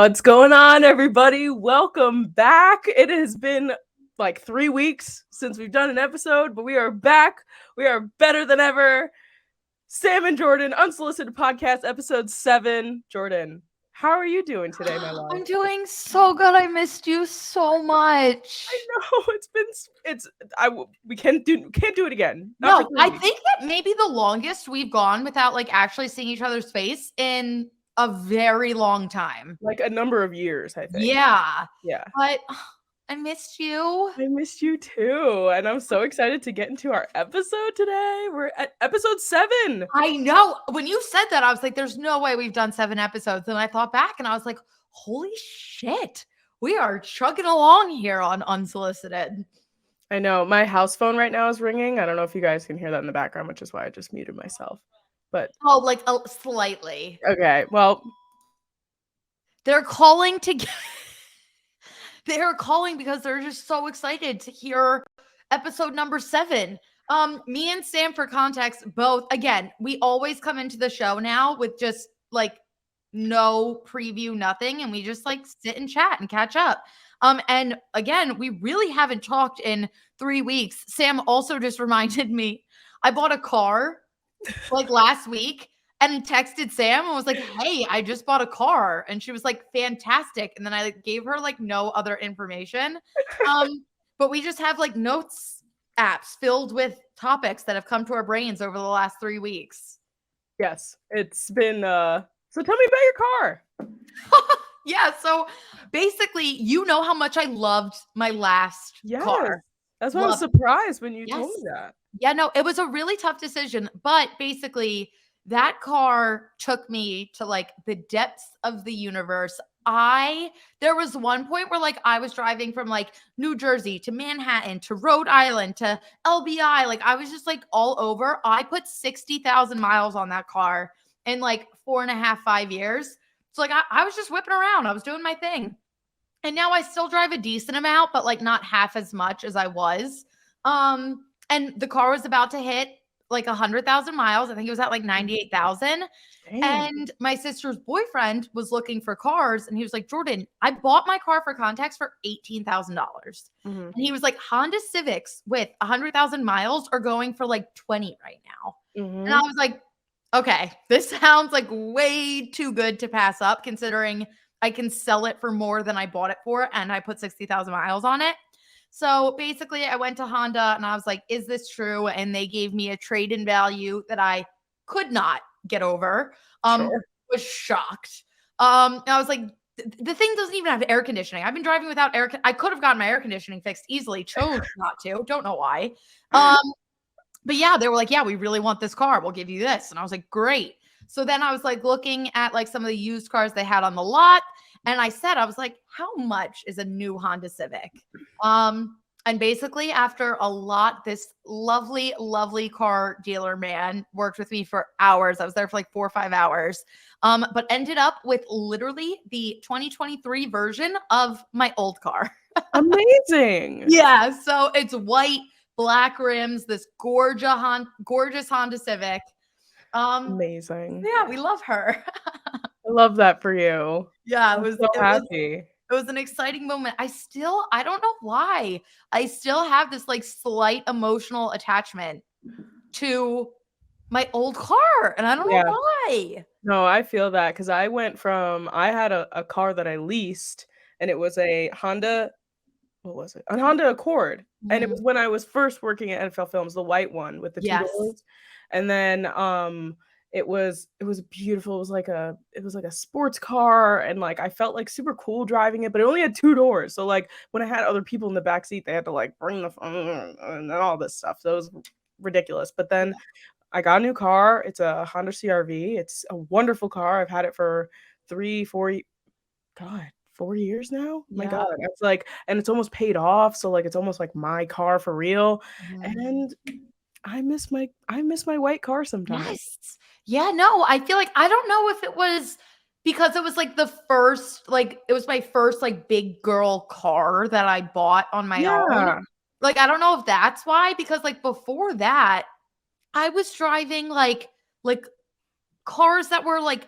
What's going on, everybody? Welcome back. It has been like 3 weeks since we've done an episode, but we are back. We are better than ever. Sam and Jordyn, Unsolicited Podcast, episode 7. Jordyn, how are you doing today, my love? I'm doing so good. I missed you so much. I know we can't do it again. No, I think that maybe the longest we've gone without like actually seeing each other's face in a very long time. Like a number of years, I think. Yeah. Yeah. But I missed you. I missed you too. And I'm so excited to get into our episode today. We're at episode 7. I know. When you said that, I was like, there's no way we've done 7 episodes. And I thought back and I was like, holy shit. We are chugging along here on Unsolicited. I know. My house phone right now is ringing. I don't know if you guys can hear that in the background, which is why I just muted myself. But like slightly. Okay. Well, they're calling they're calling because they're just so excited to hear episode number 7. Me and Sam, for context, both, again, we always come into the show now with just like no preview, nothing. And we just like sit and chat and catch up. And again, we really haven't talked in 3 weeks. Sam also just reminded me, I bought a car like last week and texted Sam and was like, hey, I just bought a car. And she was like, fantastic. And then I like gave her like no other information. But we just have like notes apps filled with topics that have come to our brains over the last 3 weeks. Yes, it's been, so tell me about your car. Yeah. So basically, you know how much I loved my last car. That's why I was surprised when you told me that. Yeah, no, it was a really tough decision, but basically that car took me to like the depths of the universe. There was one point where like I was driving from like New Jersey to Manhattan to Rhode Island to LBI. Like I was just like all over. I put 60,000 miles on that car in like 4.5, 5 years. So like I was just whipping around. I was doing my thing. And now I still drive a decent amount, but like not half as much as I was. And the car was about to hit like 100,000 miles. I think it was at like 98,000. And my sister's boyfriend was looking for cars. And he was like, Jordyn, I bought my car, for context, for $18,000. And he was like, Honda Civics with 100,000 miles are going for like 20 right now. And I was like, okay, this sounds like way too good to pass up, considering I can sell it for more than I bought it for. And I put 60,000 miles on it. So basically I went to Honda and I was like, is this true? And they gave me a trade-in value that I could not get over. Was shocked. I was like, the thing doesn't even have air conditioning. I've been driving without I could have gotten my air conditioning fixed easily, chose not to. Don't know why. But yeah, they were like, yeah, we really want this car. We'll give you this. And I was like, great. So then I was like looking at like some of the used cars they had on the lot. And I was like, how much is a new Honda Civic? And basically after a lot, this lovely, lovely car dealer man worked with me for hours. I was there for like 4 or 5 hours, but ended up with literally the 2023 version of my old car. Amazing. Yeah. So it's white, black rims, this gorgeous Honda Civic. Amazing. Yeah, we love her. I love that for you. Yeah, I'm so happy. It was an exciting moment. I don't know why. I still have this like slight emotional attachment to my old car. And I don't know why. No, I feel that because I had a car that I leased, and it was a Honda, what was it? A Honda Accord. And it was when I was first working at NFL Films, the white one with the 2 doors. And then it was beautiful. It was like a sports car, and like I felt like super cool driving it, but it only had 2 doors. So like when I had other people in the back seat, they had to like bring the phone and all this stuff. So it was ridiculous. But then I got a new car. It's a Honda CR-V. It's a wonderful car. I've had it for 4 years now. My God. It's like, and it's almost paid off. So like it's almost like my car for real. And I miss my white car sometimes. Yes. Yeah, no, I feel like I don't know if it was because it was like it was my first like big girl car that I bought on my own. Like I don't know if that's why, because like before that I was driving like cars that were like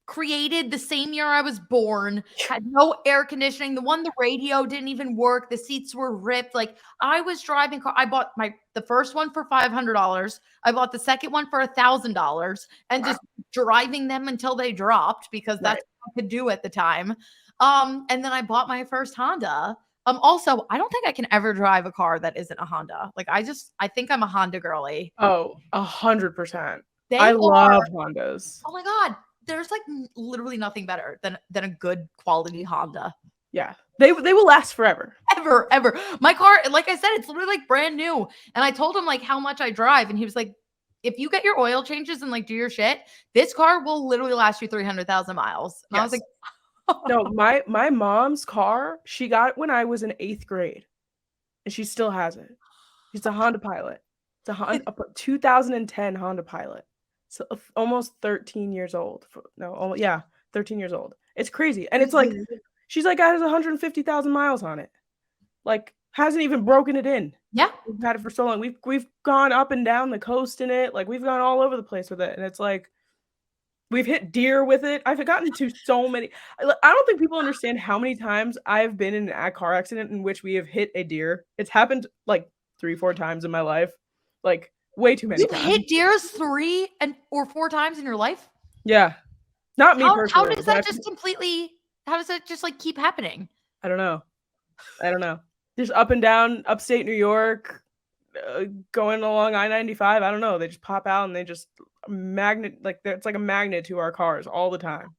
created the same year I was born, had no air conditioning. The radio didn't even work. The seats were ripped. Like I was driving car. I bought the first one for $500. I bought the second one for $1,000 and just driving them until they dropped because that's what I could do at the time. And then I bought my first Honda. Also, I don't think I can ever drive a car that isn't a Honda. Like I think I'm a Honda girly. Oh, 100%. I love Hondas. Oh my God. There's like literally nothing better than a good quality Honda. Yeah. They will last forever. Ever. My car, like I said, it's literally like brand new. And I told him like how much I drive. And he was like, if you get your oil changes and like do your shit, this car will literally last you 300,000 miles. And I was like, no, my mom's car, she got it when I was in 8th grade. And she still has it. It's a Honda Pilot. It's a 2010 Honda Pilot. So almost 13 years old. 13 years old. It's crazy. And it's like, she's like, has 150,000 miles on it. Like, hasn't even broken it in. Yeah. We've had it for so long. We've gone up and down the coast in it. Like, we've gone all over the place with it. And it's like, we've hit deer with it. I've gotten into so many. I don't think people understand how many times I've been in a car accident in which we have hit a deer. It's happened like 3-4 times in my life. Like, way too many times. You've hit deers 3 or 4 times in your life? Yeah. Not me personally. How does that how does that just like keep happening? I don't know. Just up and down upstate New York, going along I-95. I don't know. They just pop out and they just it's like a magnet to our cars all the time.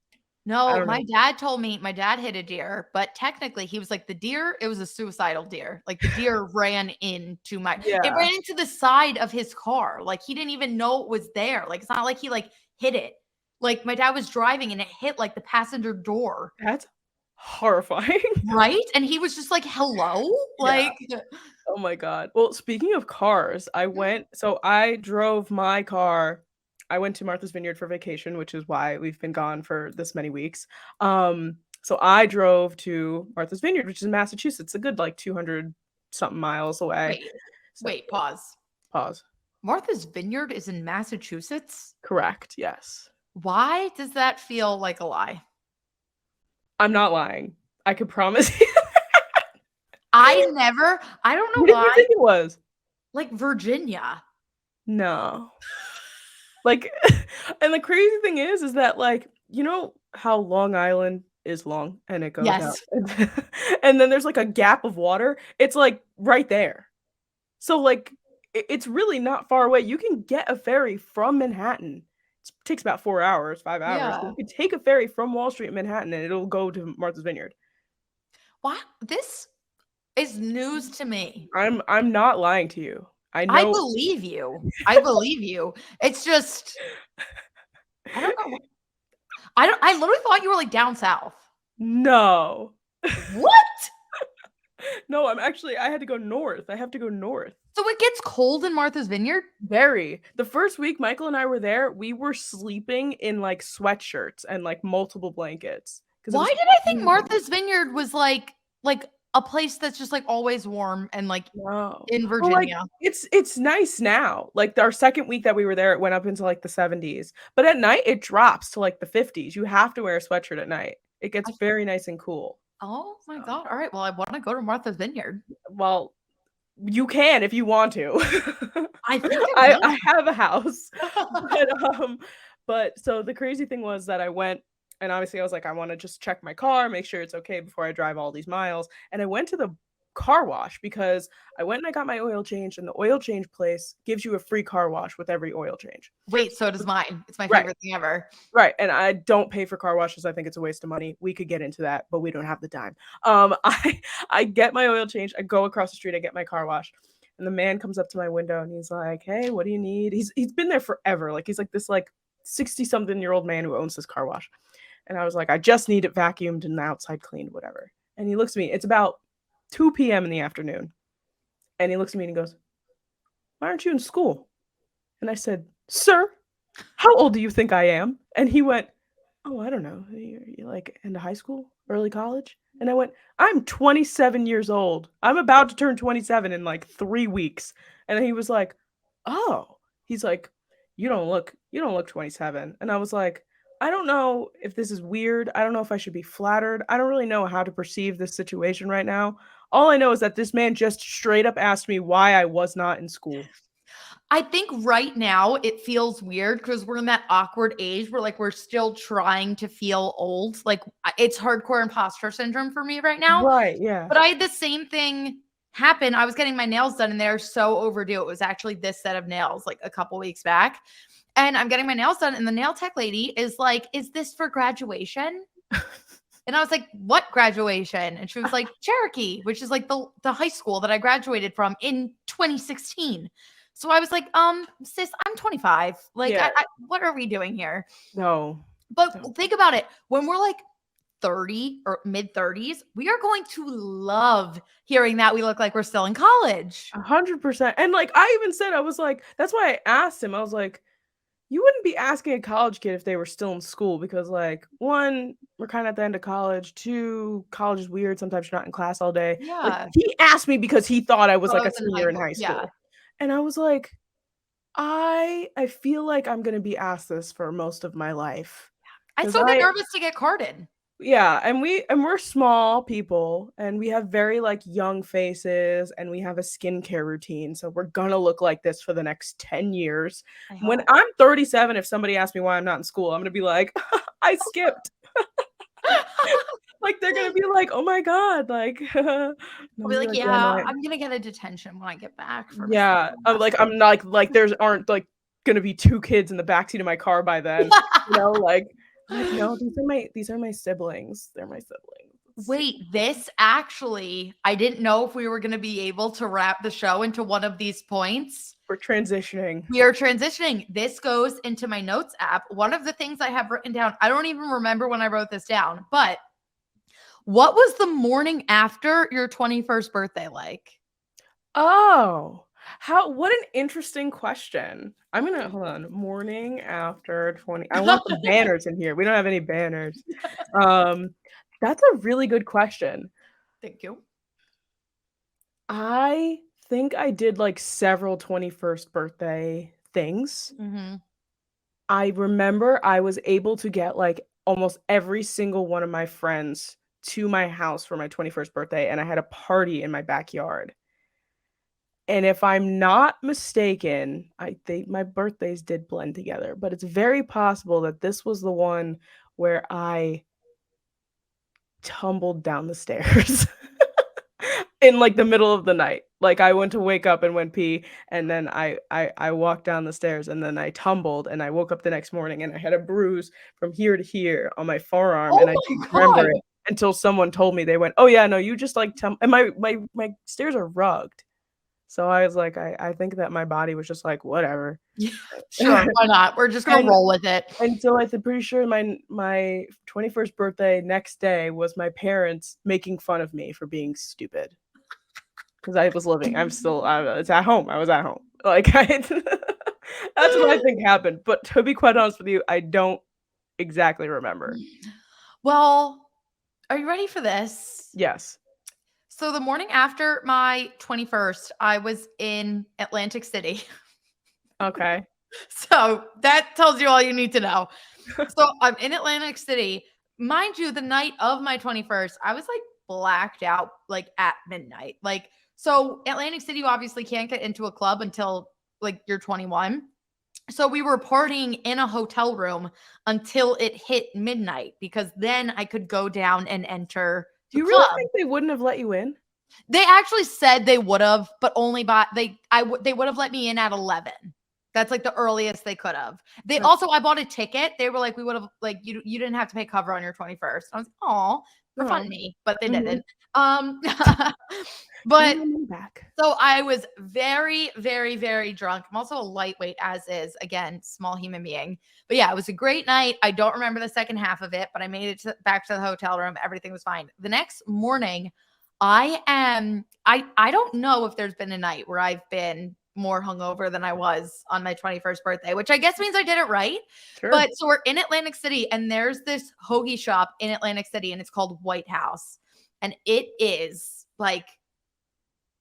No, my dad told me my dad hit a deer, but technically he was like the deer, it was a suicidal deer. Like the deer ran into it ran into the side of his car. Like he didn't even know it was there. Like it's not like he like hit it. Like my dad was driving and it hit like the passenger door. That's horrifying. Right? And he was just like, hello? Like oh my God. Well, speaking of cars, I drove my car. I went to Martha's Vineyard for vacation, which is why we've been gone for this many weeks. So I drove to Martha's Vineyard, which is in Massachusetts, a good like 200 something miles away. Wait, pause. Martha's Vineyard is in Massachusetts? Correct. Yes. Why does that feel like a lie? I'm not lying. I can promise you. I don't know why. What did you think it was? Like Virginia. No. Like, and the crazy thing is that like, you know how Long Island is long and it goes out. And then there's like a gap of water. It's like right there. So like, it's really not far away. You can get a ferry from Manhattan. It takes about 4 hours, 5 hours. Yeah. You can take a ferry from Wall Street, Manhattan, and it'll go to Martha's Vineyard. Wow, this is news to me. I'm not lying to you. I know. I believe you. It's just, I don't know. I literally thought you were like down south. No. What? No, I had to go north. I have to go north. So it gets cold in Martha's Vineyard? Very. The first week Michael and I were there, we were sleeping in like sweatshirts and like multiple blankets. Why did I think Martha's Vineyard was like a place that's just like always warm and like in Virginia? Well, like, it's nice now. Like our second week that we were there, it went up into like the 70s. But at night it drops to like the 50s. You have to wear a sweatshirt at night. It gets very nice and cool. Oh my God. All right. Well, I want to go to Martha's Vineyard. Well, you can if you want to. I think I have a house. But so the crazy thing was that I went, and obviously I was like, I want to just check my car, make sure it's okay before I drive all these miles. And I went to the car wash because I went and I got my oil changed, and the oil change place gives you a free car wash with every oil change. Wait, so does mine. It's my favorite thing ever. Right. And I don't pay for car washes. I think it's a waste of money. We could get into that, but we don't have the time. I get my oil change. I go across the street. I get my car wash. And the man comes up to my window and he's like, hey, what do you need? He's been there forever. Like he's like this like 60-something-year-old man who owns this car wash. And I was like, I just need it vacuumed and the outside cleaned, whatever. And he looks at me. It's about 2 p.m. in the afternoon. And he looks at me and he goes, why aren't you in school? And I said, sir, how old do you think I am? And he went, oh, I don't know. You like into high school, early college? And I went, I'm 27 years old. I'm about to turn 27 in like 3 weeks. And he was like, oh, he's like, you don't look 27. And I was like, I don't know if this is weird. I don't know if I should be flattered. I don't really know how to perceive this situation right now. All I know is that this man just straight up asked me why I was not in school. I think right now it feels weird because we're in that awkward age where like we're still trying to feel old. Like it's hardcore imposter syndrome for me right now. Right, yeah. But I had the same thing happen. I was getting my nails done and they're so overdue. It was actually this set of nails like a couple weeks back. And I'm getting my nails done and the nail tech lady is like, "Is this for graduation?" And I was like, "What graduation?" And she was like, "Cherokee," which is like the high school that I graduated from in 2016. So I was like, sis, I'm 25. Like, Yeah. what are we doing here? No. But think about it. When we're like 30 or mid 30s, we are going to love hearing that we look like we're still in college. 100%. And like I even said, I was like, that's why I asked him. I was like, you wouldn't be asking a college kid if they were still in school because, like, one, we're kind of at the end of college. Two, college is weird. Sometimes you're not in class all day. Like, Yeah. he asked me because he thought I was While I like a was in high senior in school. high Yeah. school. And I was like, I feel like I'm gonna be asked this for most of my life. I'd 'Cause still be nervous to get carded. yeah, and we're small people, and we have very, like, young faces, and we have a skincare routine, so we're gonna look like this for the next 10 years. I When hope. I'm 37, if somebody asks me why I'm not in school, I'm gonna be like, "I skipped." Like, they're gonna be like, "Oh my god," like, I'm I'll gonna be be like, like, "Yeah, no, "Yeah, I." I'm gonna get a detention when I get back from a Yeah, I'm like, semester." I'm not like, there's aren't, like, gonna be 2 kids in the backseat of my car by then, like, I'm like, "No, these are my siblings. They're my siblings." Wait, this actually, I didn't know if we were gonna be able to wrap the show into one of these points. We're transitioning. We are transitioning. This goes into my notes app. One of the things I have written down, I don't even remember when I wrote this down, but what was the morning after your 21st birthday like? Oh, what an interesting question. I'm gonna hold on, morning after 20, I want the banners in here. We don't have any banners. Um, that's a really good question. Thank you. I think I did, like, several 21st birthday things. Mhm. I remember I was able to get, like, almost every single one of my friends to my house for my 21st birthday, and I had a party in my backyard. And if I'm not mistaken, I think my birthdays did blend together, but it's very possible that this was the one where I tumbled down the stairs in, like, the middle of the night. Like, I went to wake up and went pee, and then I walked down the stairs, and then I tumbled, and I woke up the next morning, and I had a bruise from here to here on my forearm, and Oh I my didn't remember god. it until someone told me. They went, "Oh, yeah, no, you just, like, and my stairs are rugged." So I was like, I think that my body was just like, "Whatever." Yeah, sure, why not? We're just gonna And roll with it. so I'm pretty sure my 21st birthday next day was my parents making fun of me for being stupid because it's at home, I was at home. Like, I that's what I think happened, but to be quite honest with you, I don't exactly remember. Well, are you ready for this? Yes. So the morning after my 21st, I was in Atlantic City. Okay. So that tells you all you need to know. So I'm in Atlantic City. Mind you, the night of my 21st, I was like blacked out like at midnight. Like, so Atlantic City, you obviously can't get into a club until like you're 21. So we were partying in a hotel room until it hit midnight because then I could go down and enter Do the you really club. think they wouldn't have let you in? They actually said they would have, but only by they would have let me in at 11. That's like the earliest they could have. They Okay. also, I bought a ticket. They were like, we would have like you didn't have to pay cover on your 21st. I was like, oh, for fun Oh. me, but they Mhm. didn't. Give me But my money back. so I was very, very, very drunk. I'm also a lightweight, as is, again, small human being. But yeah, it was a great night. I don't remember the second half of it, but I made it back to the hotel room. Everything was fine. The next morning, I don't know if there's been a night where I've been more hungover than I was on my 21st birthday, which I guess means I did it right. Sure. But so we're in Atlantic City and there's this hoagie shop in Atlantic City and it's called White House. And it is like,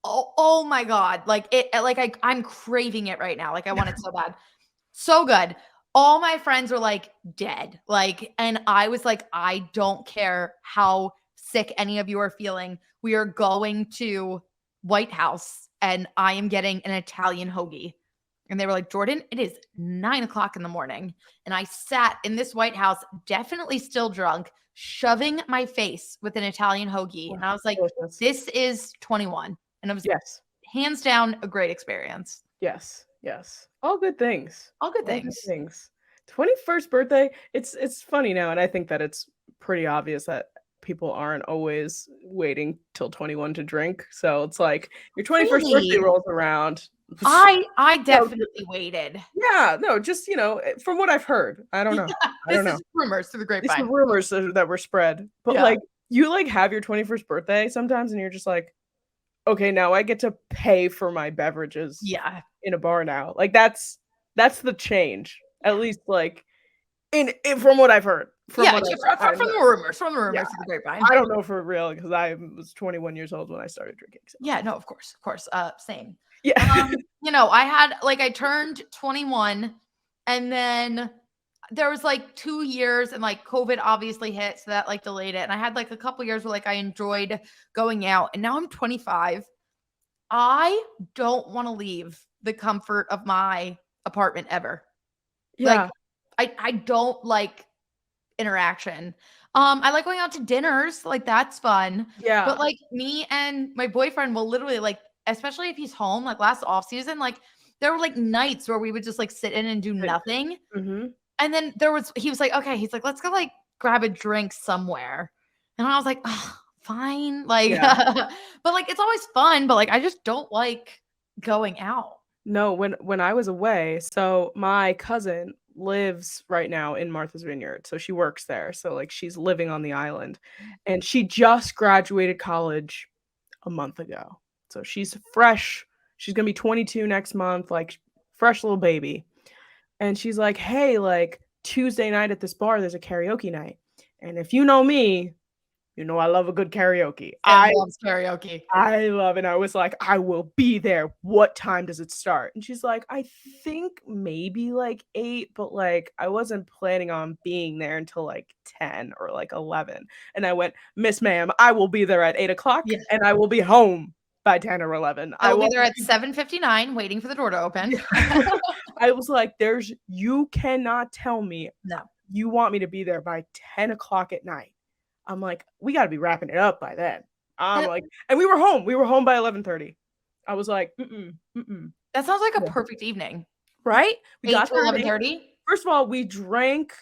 oh my God. Like I'm craving it right now. Like I want it so bad. So good. all my friends were like dead. Like, and I was like, I don't care how sick any of you are feeling. We are going to White House and I am getting an Italian hoagie. And they were like, Jordyn, it is 9 o'clock in the morning. And I sat in this White House, definitely still drunk, shoving my face with an Italian hoagie. And I was like, this is 21. And it was hands down a great experience. Yes. All good things. All good things. 21st birthday. It's funny now. And I think that it's pretty obvious that people aren't always waiting till 21 to drink. So it's like your 21st birthday rolls around. I definitely waited. Yeah, no, just, from what I've heard. I don't know. I don't know. This is rumors through the grapevine. These are rumors that were spread. But like, you like have your 21st birthday sometimes and you're just like, okay, now I get to pay for my beverages in a bar now. Like that's the change. At least like in from what I've heard. From the rumors through the grapevine. I don't know for real because I was 21 years old when I started drinking. So. Yeah, no, of course. Same. Yeah. I turned 21 and then there was like 2 years and like COVID obviously hit. So that like delayed it. And I had like a couple years where like I enjoyed going out and now I'm 25. I don't want to leave the comfort of my apartment ever. Yeah. Like I don't like interaction. I like going out to dinners. Like that's fun. Yeah. But like me and my boyfriend will literally like, especially if he's home, like last off season, like there were like nights where we would just like sit in and do nothing. Mm-hmm. And then he was like, okay, he's like, let's go like grab a drink somewhere. And I was like, oh, fine. Like, but like, it's always fun, but like, I just don't like going out. No, when I was away, so my cousin lives right now in Martha's Vineyard. So she works there. So like she's living on the island and she just graduated college a month ago. So she's fresh. She's going to be 22 next month, like fresh little baby. And she's like, hey, like Tuesday night at this bar, there's a karaoke night. And if you know me, you know I love a good karaoke. I love karaoke. I love it. I was like, I will be there. What time does it start? And she's like, I think maybe like 8, but like I wasn't planning on being there until like 10 or like 11. And I went, Miss Ma'am, I will be there at 8 o'clock and I will be home by 10 or 11. I will be there at 7:59 waiting for the door to open. I was like, you cannot tell me you want me to be there by 10 o'clock at night. I'm like, we got to be wrapping it up by then. I'm like, and we were home. We were home by 11:30. I was like, That sounds like a perfect evening. Right? We 8 got to 11:30. First of all, we drank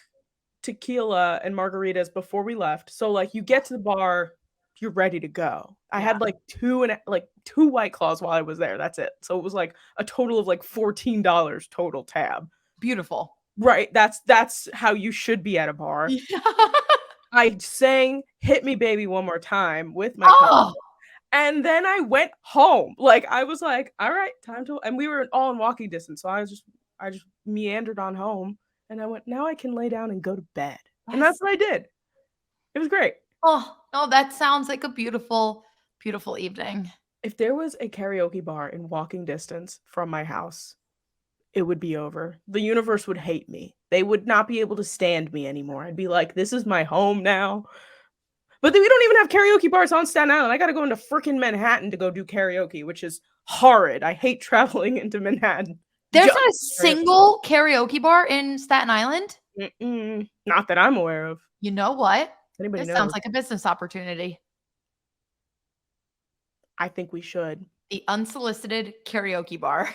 tequila and margaritas before we left. So like you get to the bar, you're ready to go. I had like two White Claws while I was there. That's it. So it was like a total of like $14 total tab. Beautiful. Right. That's how you should be at a bar. Yeah. I sang Hit Me Baby One More Time with my cousin. And then I went home. Like I was like, all right, time to, and we were all in walking distance. So I just meandered on home and I went, now I can lay down and go to bed. And that's what I did. It was great. Oh, no, that sounds like a beautiful, beautiful evening. If there was a karaoke bar in walking distance from my house, it would be over. The universe would hate me. They would not be able to stand me anymore. I'd be like, this is my home now. But we don't even have karaoke bars on Staten Island. I got to go into freaking Manhattan to go do karaoke, which is horrid. I hate traveling into Manhattan. There's not a single karaoke bar in Staten Island? Not that I'm aware of. You know what? Anybody this knows? Sounds like a business opportunity. I think we should. The Unsolicited Karaoke Bar.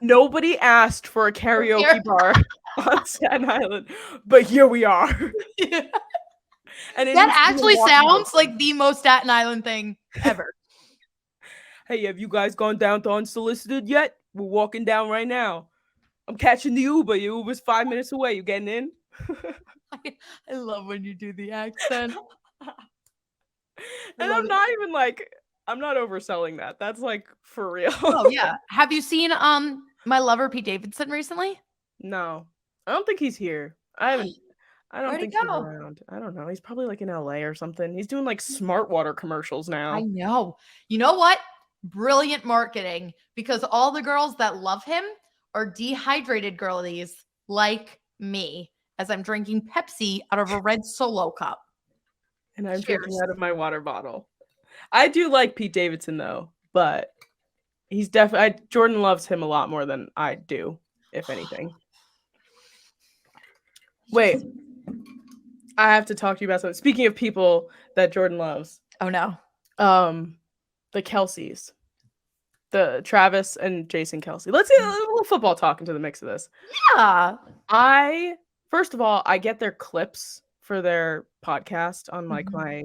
Nobody asked for a karaoke bar on Staten Island, but here we are. Yeah. And that actually sounds like the most Staten Island thing ever. Hey, have you guys gone down to Unsolicited yet? We're walking down right now. I'm catching the Uber. Your Uber's 5 minutes away. You getting in? I love when you do the accent. And I'm not even like, I'm not overselling that. That's like for real. Oh yeah. Have you seen my lover Pete Davidson recently? No. I don't think he's here. I don't think he's go? around. I don't know. He's probably like in LA or something. He's doing like smart water commercials now. I know. You know what? Brilliant marketing, because all the girls that love him are dehydrated girlies like me as I'm drinking Pepsi out of a red Solo cup. And I'm Cheers. drinking out of my water bottle. I do like Pete Davidson though, but he's definitely Jordyn loves him a lot more than I do, if anything. Wait, I have to talk to you about something. Speaking of people that Jordyn loves. Oh no. The Kelceys. The Travis and Jason Kelce. Let's get a little football talk into the mix of this. Yeah. First of all, I get their clips for their podcast on like my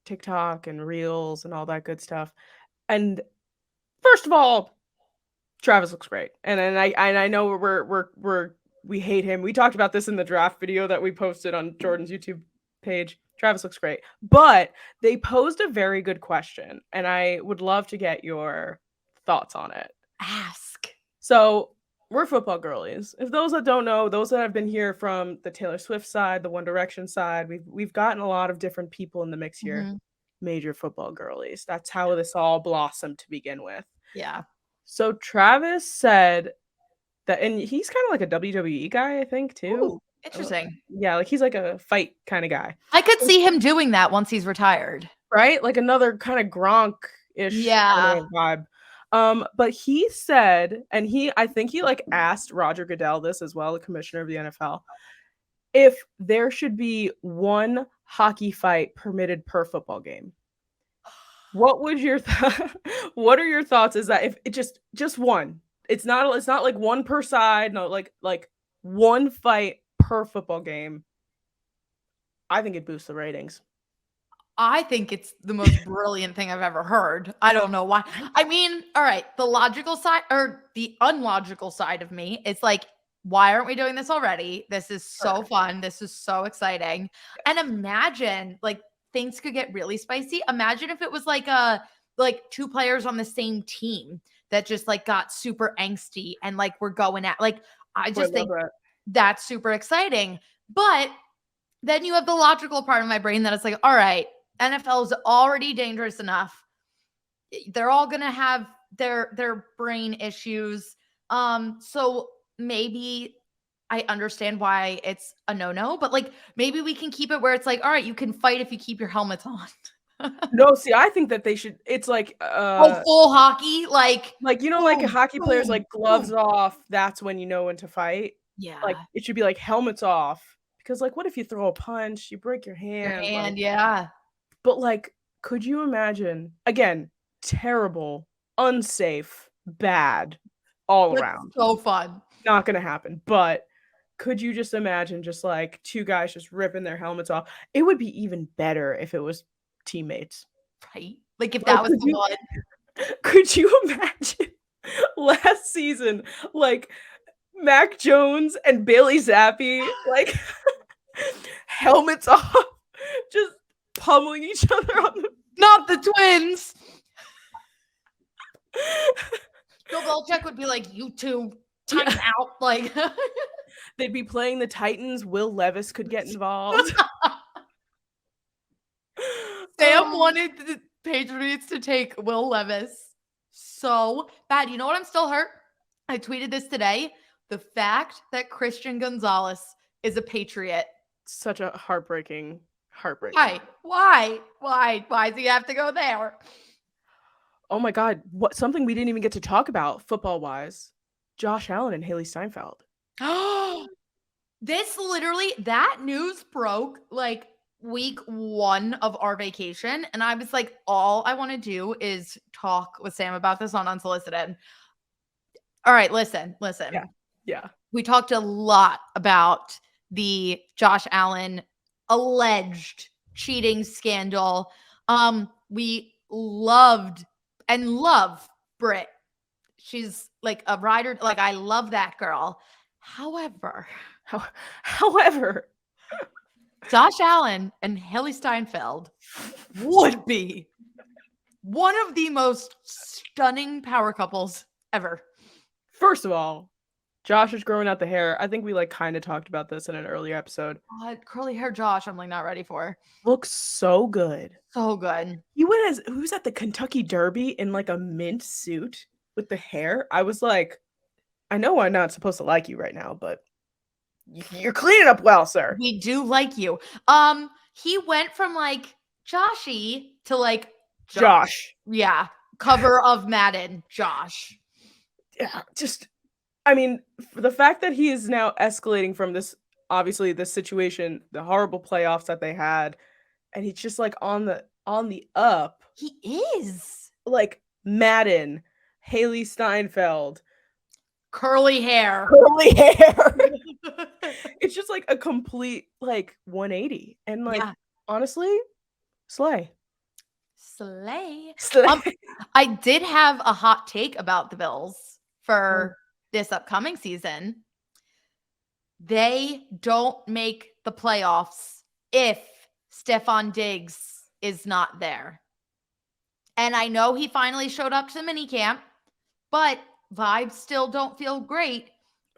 TikTok and Reels and all that good stuff. And first of all, Travis looks great. And I know we hate him. We talked about this in the draft video that we posted on Jordyn's YouTube page. Travis looks great. But they posed a very good question, and I would love to get your thoughts on it. Ask. So, we're football girlies. If those that don't know, those that have been here from the Taylor Swift side, the One Direction side, we've gotten a lot of different people in the mix here. Major football girlies. That's how this all blossomed to begin with. Yeah. So Travis said that, and he's kind of like a WWE guy, I think, too. Ooh, interesting. Yeah, like he's like a fight kind of guy. I could see him doing that once he's retired. Right? Like another kind of Gronk-ish kind of vibe. But he said, and I think he like asked Roger Goodell this as well, the commissioner of the NFL, if there should be one hockey fight permitted per football game. What would your what are your thoughts? Is that if it just one? It's not like one per side, no, like one fight per football game. I think it boosts the ratings. I think it's the most brilliant thing I've ever heard. I don't know why. I mean, all right, the logical side or the unlogical side of me, it's like, why aren't we doing this already? This is so fun. This is so exciting. And imagine like things could get really spicy. Imagine if it was like two players on the same team that just like got super angsty and like we're going at like, I just think that's super exciting. But then you have the logical part of my brain that it's like, all right, NFL is already dangerous enough. They're all going to have their brain issues. So maybe I understand why it's a no-no, but like maybe we can keep it where it's like, all right, you can fight if you keep your helmets on. No, see, I think that they should. It's like full hockey, like you know, like hockey players like gloves off. That's when you know when to fight. Yeah, like it should be like helmets off. Because, like, what if you throw a punch, you break your hand? Yeah. But, like, could you imagine, again, terrible, unsafe, bad, all around. So fun. Not going to happen. But could you just imagine just, like, two guys just ripping their helmets off? It would be even better if it was teammates. Right? Like, if that was the one. Could you imagine last season, like, Mac Jones and Bailey Zappi, like, helmets off, just pummeling each other on the... Not the twins! Bill Belichick would be like, you two, time out. Like, they'd be playing the Titans. Will Levis could get involved. Sam wanted the Patriots to take Will Levis so bad. You know what? I'm still hurt. I tweeted this today. The fact that Christian Gonzalez is a Patriot. Such a heartbreaking. Why does he have to go there? Oh my God. What something we didn't even get to talk about football-wise. Josh Allen and Hailee Steinfeld. That news broke like week 1 of our vacation. And I was like, all I want to do is talk with Sam about this on Unsolicited. All right, listen. Yeah. We talked a lot about the Josh Allen alleged cheating scandal. We loved and love Britt. She's like a rider. Like, I love that girl. However, Josh Allen and Hailee Steinfeld would be one of the most stunning power couples ever. First of all, Josh is growing out the hair. I think we like kind of talked about this in an earlier episode. Curly hair Josh, I'm like not ready for. Looks so good. So good. He was at the Kentucky Derby in like a mint suit with the hair. I was like, I know I'm not supposed to like you right now, but You're cleaning up well, sir. We do like you. He went from like Joshy to like Josh. Yeah. Cover of Madden, Josh. Yeah, just, I mean, for the fact that he is now escalating from this, obviously this situation, the horrible playoffs that they had, and he's just like on the up. He is. Like Madden, Hailee Steinfeld, curly hair. It's just like a complete like 180. And like honestly, slay. I did have a hot take about the Bills for this upcoming season. They don't make the playoffs if Stefon Diggs is not there. And I know he finally showed up to the minicamp, but vibes still don't feel great.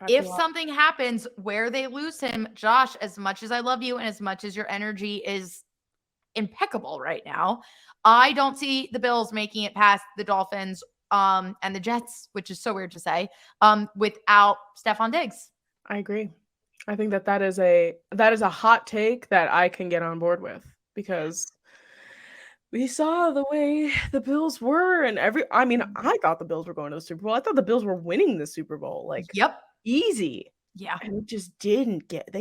If something happens where they lose him, Josh, as much as I love you and as much as your energy is impeccable right now, I don't see the Bills making it past the Dolphins and the Jets, which is so weird to say, without Stefon Diggs. I agree. I think that is a hot take that I can get on board with, because we saw the way the Bills were, and I thought the Bills were going to the Super Bowl. I thought the Bills were winning the Super Bowl. Like, easy. Yeah. And it just didn't get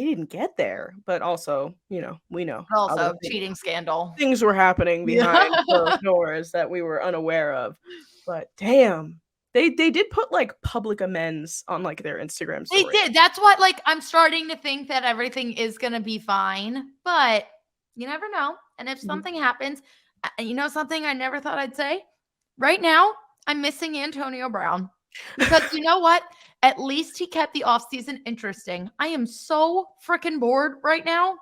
there. But also, we know. Also, cheating scandal. Things were happening behind closed doors that we were unaware of. But damn. They did put like public amends on like their Instagram story. They did. That's what, like, I'm starting to think that everything is going to be fine, but you never know. And if something happens, you know something I never thought I'd say? Right now, I'm missing Antonio Brown, because you know what? At least he kept the offseason interesting. I am so freaking bored right now.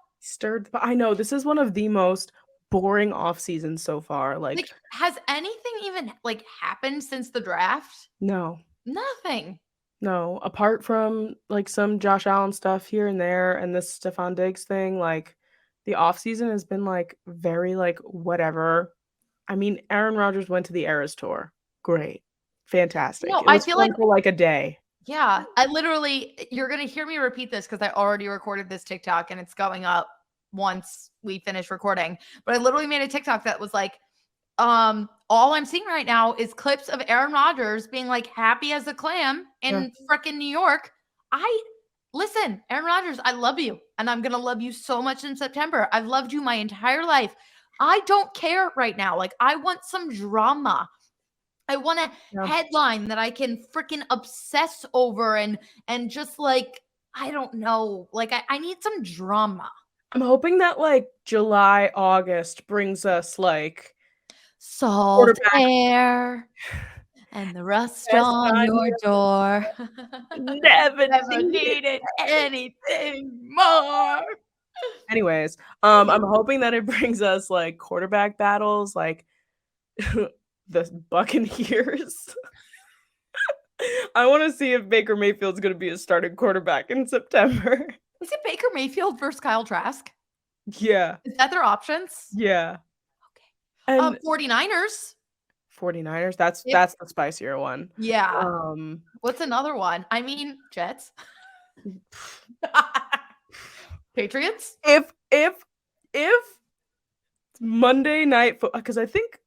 I know, this is one of the most boring off seasons so far. Like, has anything even like happened since the draft? No. Nothing. No, apart from like some Josh Allen stuff here and there and this Stefon Diggs thing, like the off season has been like very like whatever. I mean, Aaron Rodgers went to the Eras tour. Great. Fantastic. No, I feel like for like a day. Yeah, you're going to hear me repeat this because I already recorded this TikTok and it's going up once we finish recording. But I literally made a TikTok that was like, all I'm seeing right now is clips of Aaron Rodgers being like happy as a clam in freaking New York. Listen, Aaron Rodgers, I love you. And I'm going to love you so much in September. I've loved you my entire life. I don't care right now. Like, I want some drama. I want a headline that I can freaking obsess over and just like, I don't know. Like, I need some drama. I'm hoping that like July, August brings us like salt air and the rust on your door. Never needed anything more. Anyways, I'm hoping that it brings us like quarterback battles, like the Buccaneers. I want to see if Baker Mayfield's going to be a starting quarterback in September. Is it Baker Mayfield versus Kyle Trask? Yeah. Is that their options? Yeah. Okay. And 49ers. 49ers. That's the spicier one. Yeah. What's another one? I mean, Jets. Patriots. If Monday night, because I think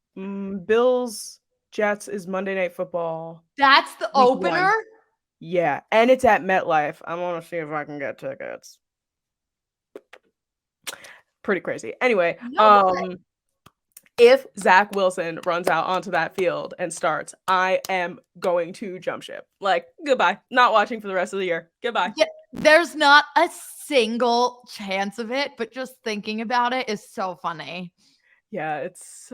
Bills Jets is Monday Night Football. That's the opener? 1. Yeah, and it's at MetLife. I want to see if I can get tickets. Pretty crazy. Anyway, if Zach Wilson runs out onto that field and starts, I am going to jump ship. Like, goodbye. Not watching for the rest of the year. Goodbye. Yeah, there's not a single chance of it, but just thinking about it is so funny. Yeah, it's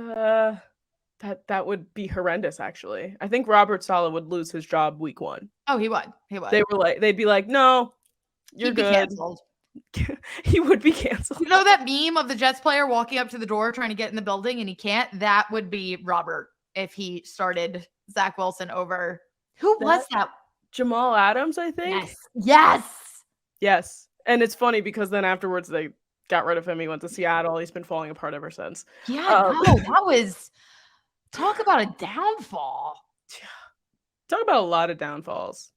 that would be horrendous, actually. I think Robert Saleh would lose his job week 1. Oh, he would. They'd be like, no, you're good. Canceled. He would be canceled. You know that meme of the Jets player walking up to the door trying to get in the building and he can't? That would be Robert if he started Zach Wilson over. Who was that? Jamal Adams, I think. Yes. And it's funny because then afterwards they got rid of him. He went to Seattle. He's been falling apart ever since. Yeah, that was talk about a downfall. Talk about a lot of downfalls.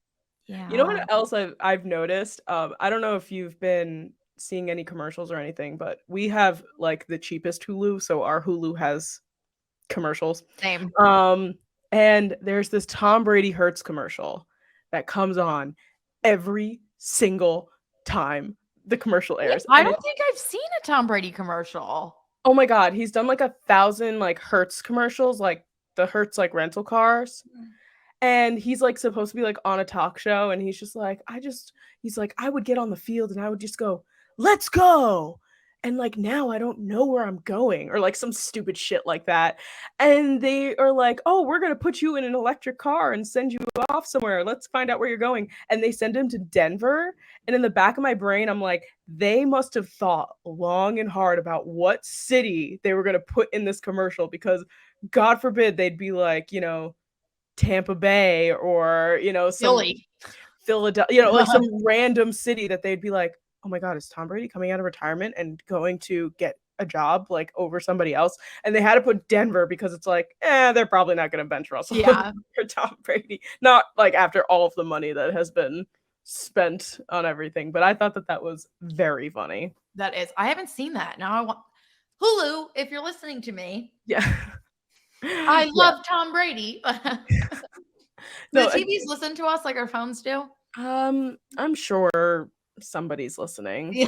You know what Yeah. else I've noticed? I don't know if you've been seeing any commercials or anything, but we have like the cheapest Hulu, so our Hulu has commercials. Same. Um, and there's this Tom Brady Hurts commercial that comes on every single time the commercial Yeah, airs, I and don't it's think I've seen a Tom Brady commercial. oh my god, he's done like 1,000 like Hertz commercials, like the Hertz like rental cars. And he's like supposed to be like on a talk show, and he's just like, he's like, I would get on the field and I would just go, let's go. And like now I don't know where I'm going, or like some stupid shit like that. And they are like, oh, we're gonna put you in an electric car and send you off somewhere. Let's find out where you're going. And they send him to Denver. And in the back of my brain, I'm like, they must have thought long and hard about what city they were gonna put in this commercial, because God forbid they'd be like, Tampa Bay, or some Philly. Philadelphia, like some random city that they'd be like, oh my god, is Tom Brady coming out of retirement and going to get a job like over somebody else? And they had to put Denver because it's like, they're probably not going to bench Russell Yeah. for Tom Brady, not like after all of the money that has been spent on everything. But I thought that was very funny. That is. I haven't seen that. Now I want Hulu, if you're listening to me. Yeah. I love Tom Brady. No, the TVs listen to us like our phones do? I'm sure somebody's listening. Yeah.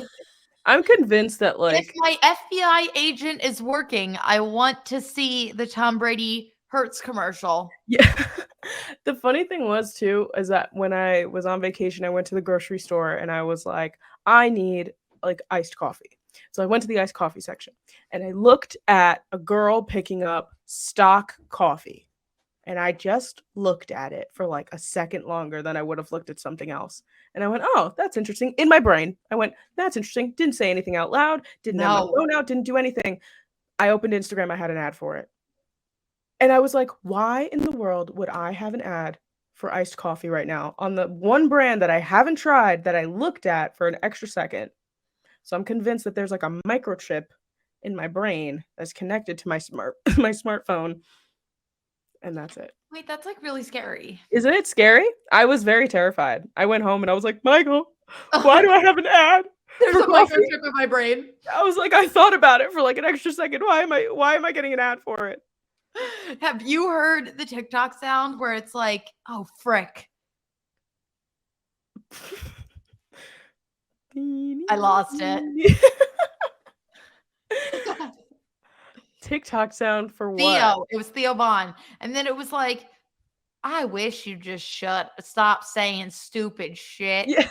I'm convinced that If my FBI agent is working, I want to see the Tom Brady Hurts commercial. Yeah. The funny thing was too, is that when I was on vacation, I went to the grocery store and I was like, I need like iced coffee. So I went to the iced coffee section and I looked at a girl picking up stock coffee. And I just looked at it for like a second longer than I would have looked at something else. And I went, oh, that's interesting. In my brain, I went, that's interesting. Didn't say anything out loud. Didn't have my phone out. Didn't do anything. I opened Instagram. I had an ad for it. And I was like, why in the world would I have an ad for iced coffee right now on the one brand that I haven't tried that I looked at for an extra second? So I'm convinced that there's like a microchip in my brain that's connected to my smartphone. And that's it. Wait, that's like really scary. Isn't it scary? I was very terrified. I went home and I was like, Michael, why do I have an ad? There's a microchip in my brain. I was like, I thought about it for like an extra second. Why am I getting an ad for it? Have you heard the TikTok sound where it's like, oh, frick. I lost it. TikTok sound for what? Theo. It was Theo Vaughn. And then it was like, I wish you just stop saying stupid shit. Yeah.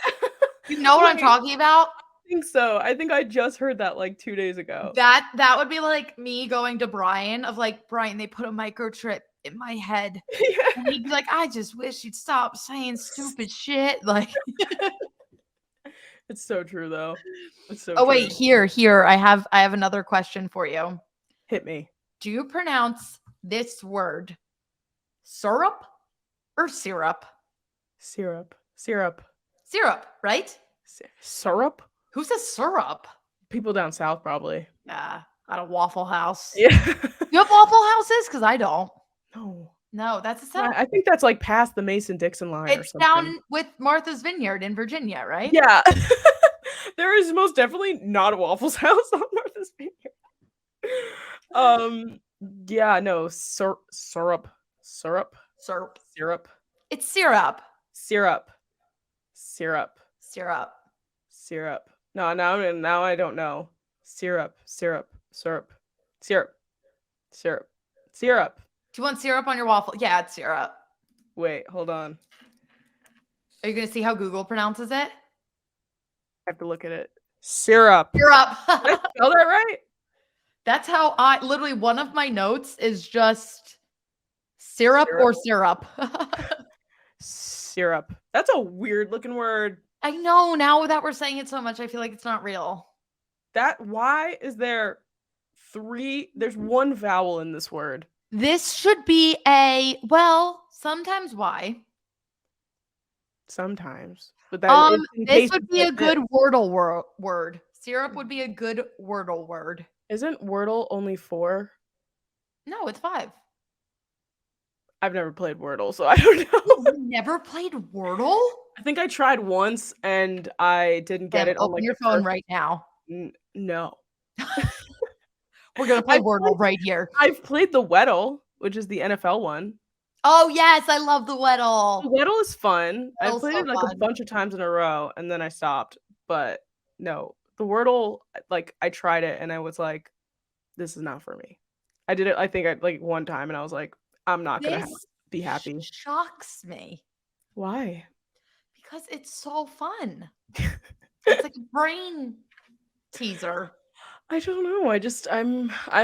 You know what I'm talking about? I think so. I think I just heard that like 2 days ago. That would be like me going to Brian of like, Brian, they put a microchip in my head. Yeah. And he'd be like, I just wish you'd stop saying stupid shit. Like it's so true though. It's so true. Wait, here. I have another question for you. Hit me. Do you pronounce this word syrup or syrup? Syrup, right? Syrup? Who says syrup? People down south probably. Yeah, at a Waffle House. Yeah. You have Waffle Houses? Because I don't. No, that's a sound. I think that's like past the Mason-Dixon line or something. It's down with Martha's Vineyard in Virginia, right? Yeah. There is most definitely not a Waffle House on Martha's Vineyard. Yeah, no, syrup. It's syrup. No, now I don't know. Syrup. Do you want syrup on your waffle? Yeah, it's syrup. Wait, hold on. Are you going to see how Google pronounces it? I have to look at it. Syrup. Did I spell that right? That's how literally one of my notes is just syrup. Or syrup. Syrup. That's a weird looking word. I know. Now that we're saying it so much, I feel like it's not real. Why is there there's one vowel in this word? This should be sometimes why. Sometimes. But this would be a good Wordle word. Syrup would be a good Wordle word. Isn't Wordle only 4? No, it's 5. I've never played Wordle, so I don't know. You've never played Wordle? I think I tried once and I didn't get Sam, it on open like your the phone first. right now. No. We're gonna play I've Wordle played, right here. I've played the Weddle, which is the NFL one. Oh yes, I love the The Weddle. Weddle is fun. I Weddle's played so it like a fun. bunch of times in a row and then I stopped. But no, the Wordle, like I tried it and I was like, this is not for me. I did it, I think, like one time and I was like, I'm not gonna This be happy. shocks me Why? because it's so fun. It's like a brain teaser. I don't know. I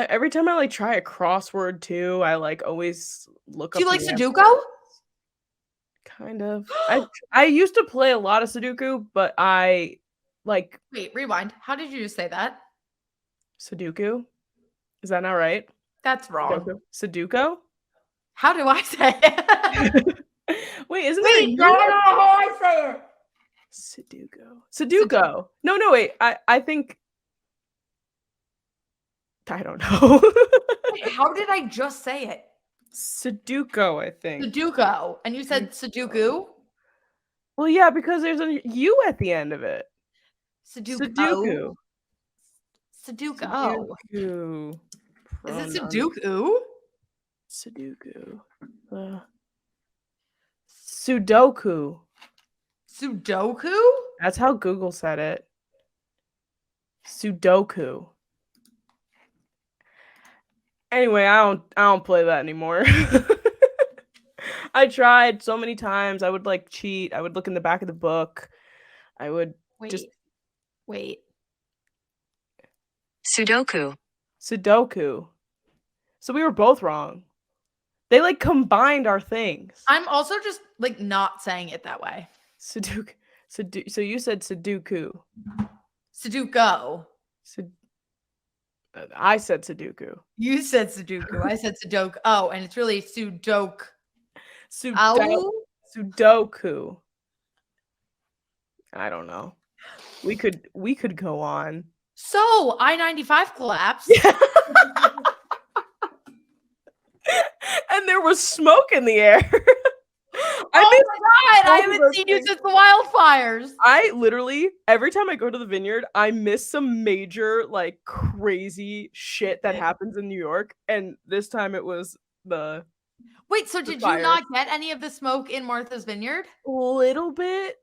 every time I like try a crossword too, I like always look Do you up like the Sudoku? answer. Kind of. I used to play a lot of Sudoku, but I like Wait, rewind. How did you just say that? Sudoku. Is that not right? That's wrong. Sudoku. Sudoku? How do I say it? Wait, isn't that a Wait, no, U? no, how I say it? Sudoku. Sudoku. No, wait. I think I don't know. Wait, how did I just say it? Sudoku, I think. Sudoku. And you said Sudoku? Well, yeah, because there's a U at the end of it. Sudoku. Sudoku. Sudoku. Sudoku. Is it Pronoun. Sudoku? Sudoku. Sudoku. Sudoku? That's how Google said it. Sudoku. Anyway, I don't play that anymore. I tried so many times. I would like cheat. I would look in the back of the book. I would just Wait. Sudoku. Sudoku. So we were both wrong. They like combined our things. I'm also just like not saying it that way. Sudoku. So you said Sudoku. Sudoku. I said Sudoku. You said Sudoku. I said Sudoku. Oh, and it's really Sudoku. Sudoku. I don't know. We could go on. So I-95 collapsed. And there was smoke in the air. Oh my god, I haven't seen you since the wildfires. I literally, every time I go to the Vineyard, I miss some major, like, crazy shit that happens in New York. And this time it was the Wait, so did you not get any of the smoke in Martha's Vineyard? A little bit,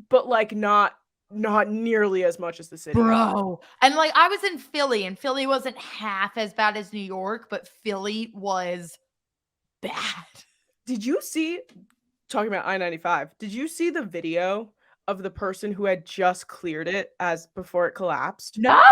but like not nearly as much as the city. Bro. And like I was in Philly, and Philly wasn't half as bad as New York, but Philly was bad. Did you see, talking about I-95, did you see the video of the person who had just cleared it as before it collapsed? No.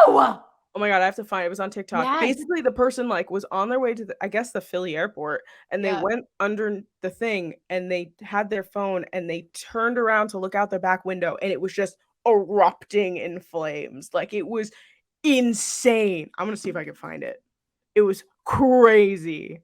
Oh my god, I have to find it. It was on TikTok. Yes. Basically, the person like was on their way to I guess the Philly airport, and they went under the thing and they had their phone and they turned around to look out their back window and it was just erupting in flames. Like it was insane. I'm gonna see if I can find it. It was crazy.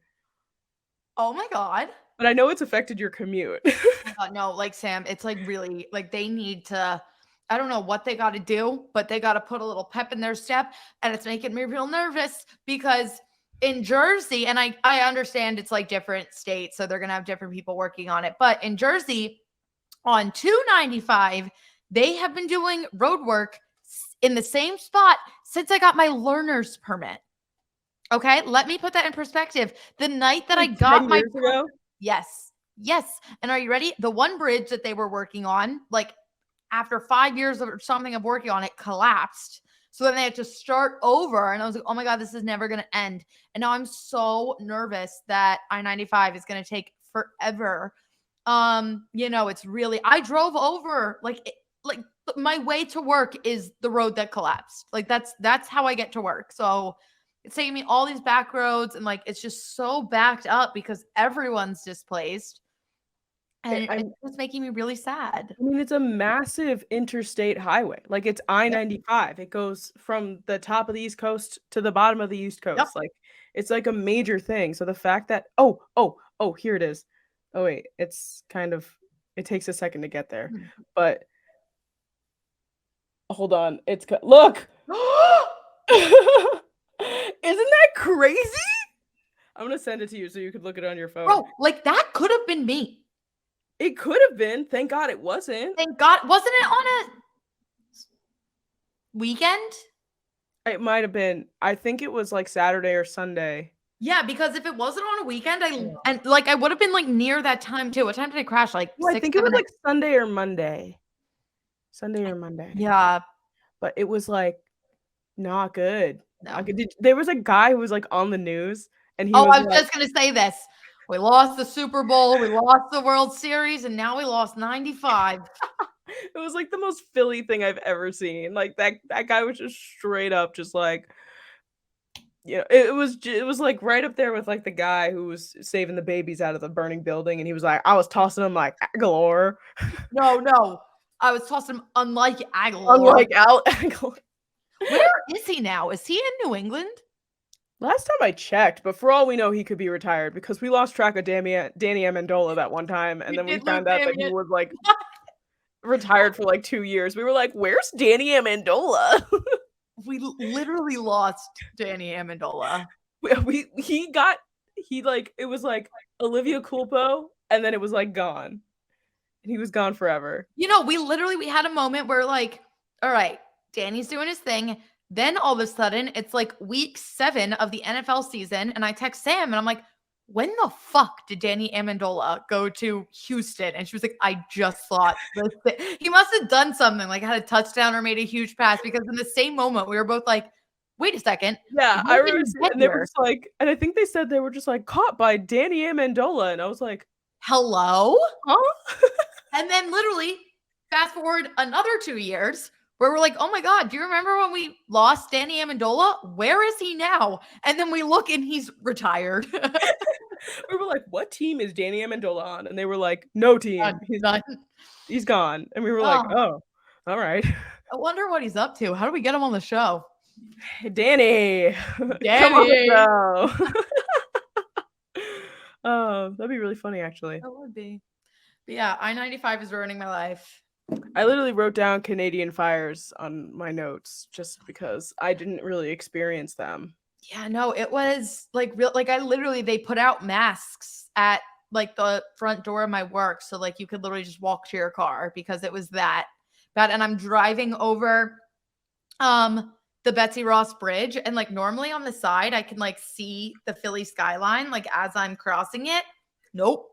Oh my god. But I know it's affected your commute. Oh my god, no, like Sam, it's like really like they need to. I don't know what they got to do, but they got to put a little pep in their step, and it's making me real nervous because in Jersey, and I understand it's like different states, so they're gonna have different people working on it, but in Jersey, on 295, they have been doing road work in the same spot since I got my learner's permit. Okay, let me put that in perspective. The night that I got my ago? Yes. And are you ready? The one bridge that they were working on, like after 5 years or something of working on it, collapsed. So then they had to start over. And I was like, oh my God, this is never going to end. And now I'm so nervous that I-95 is going to take forever. It's really, I drove over like my way to work is the road that collapsed. Like that's how I get to work. So it's taking me all these back roads and like, it's just so backed up because everyone's displaced. And it's making me really sad. I mean, it's a massive interstate highway. Like it's I-95. It goes from the top of the East Coast to the bottom of the East Coast. Yep. Like it's like a major thing. So the fact that here it is. Oh wait, it's kind of, it takes a second to get there. But hold on. Look. Isn't that crazy? I'm going to send it to you so you could look it on your phone. Bro, like that could have been me. It could have been. Thank God it wasn't. Thank God. Wasn't it on a weekend? It might have been. I think it was like Saturday or Sunday. Yeah, because if it wasn't on a weekend, I would have been like near that time too. What time did it crash? Like Well, I 6, think it 7. was like Sunday or Monday. Sunday or Monday. Yeah. But it was like not good. No. There was a guy who was like on the news and he I was was like, just gonna say this. We lost the Super Bowl, we lost the World Series, and now we lost 95. it was like the most Philly thing I've ever seen. Like that guy was just straight up just like, you know, it was like right up there with like the guy who was saving the babies out of the burning building, and he was like, I was tossing them like Aguilar. No. I was tossing him unlike Aguilar. Unlike Aguilar. Where is he now? Is he in New England? Last time I checked, but for all we know, he could be retired because we lost track of Danny Amendola that one time, and then we found out that he was like retired for like 2 years. We were like, "Where's Danny Amendola?" We literally lost Danny Amendola. It was like Olivia Culpo, and then it was like gone. And he was gone forever. You know, we had a moment where like, all right, Danny's doing his thing. Then all of a sudden, it's like week 7 of the NFL season, and I text Sam and I'm like, when the fuck did Danny Amendola go to Houston? And she was like, I just thought he must have done something, like had a touchdown or made a huge pass, because in the same moment we were both like, wait a second. Yeah, I remember, and they were just like, and I think they said they were just like caught by Danny Amendola, and I was like, hello? huh? And then literally fast forward another 2 years where we're like, oh my God, do you remember when we lost Danny Amendola? Where is he now? And then we look and he's retired. We were like, what team is Danny Amendola on? And they were like, no team. He's gone. And we were like, oh, all right. I wonder what he's up to. How do we get him on the show? Hey, Danny. Come on the show. Oh, that'd be really funny, actually. That would be. But yeah, I-95 is ruining my life. I literally wrote down Canadian fires on my notes just because I didn't really experience them. Yeah, no, it was like real. Like they put out masks at like the front door of my work, so like you could literally just walk to your car because it was that bad. And I'm driving over the Betsy Ross Bridge, and like normally on the side I can like see the Philly skyline like as I'm crossing it. Nope,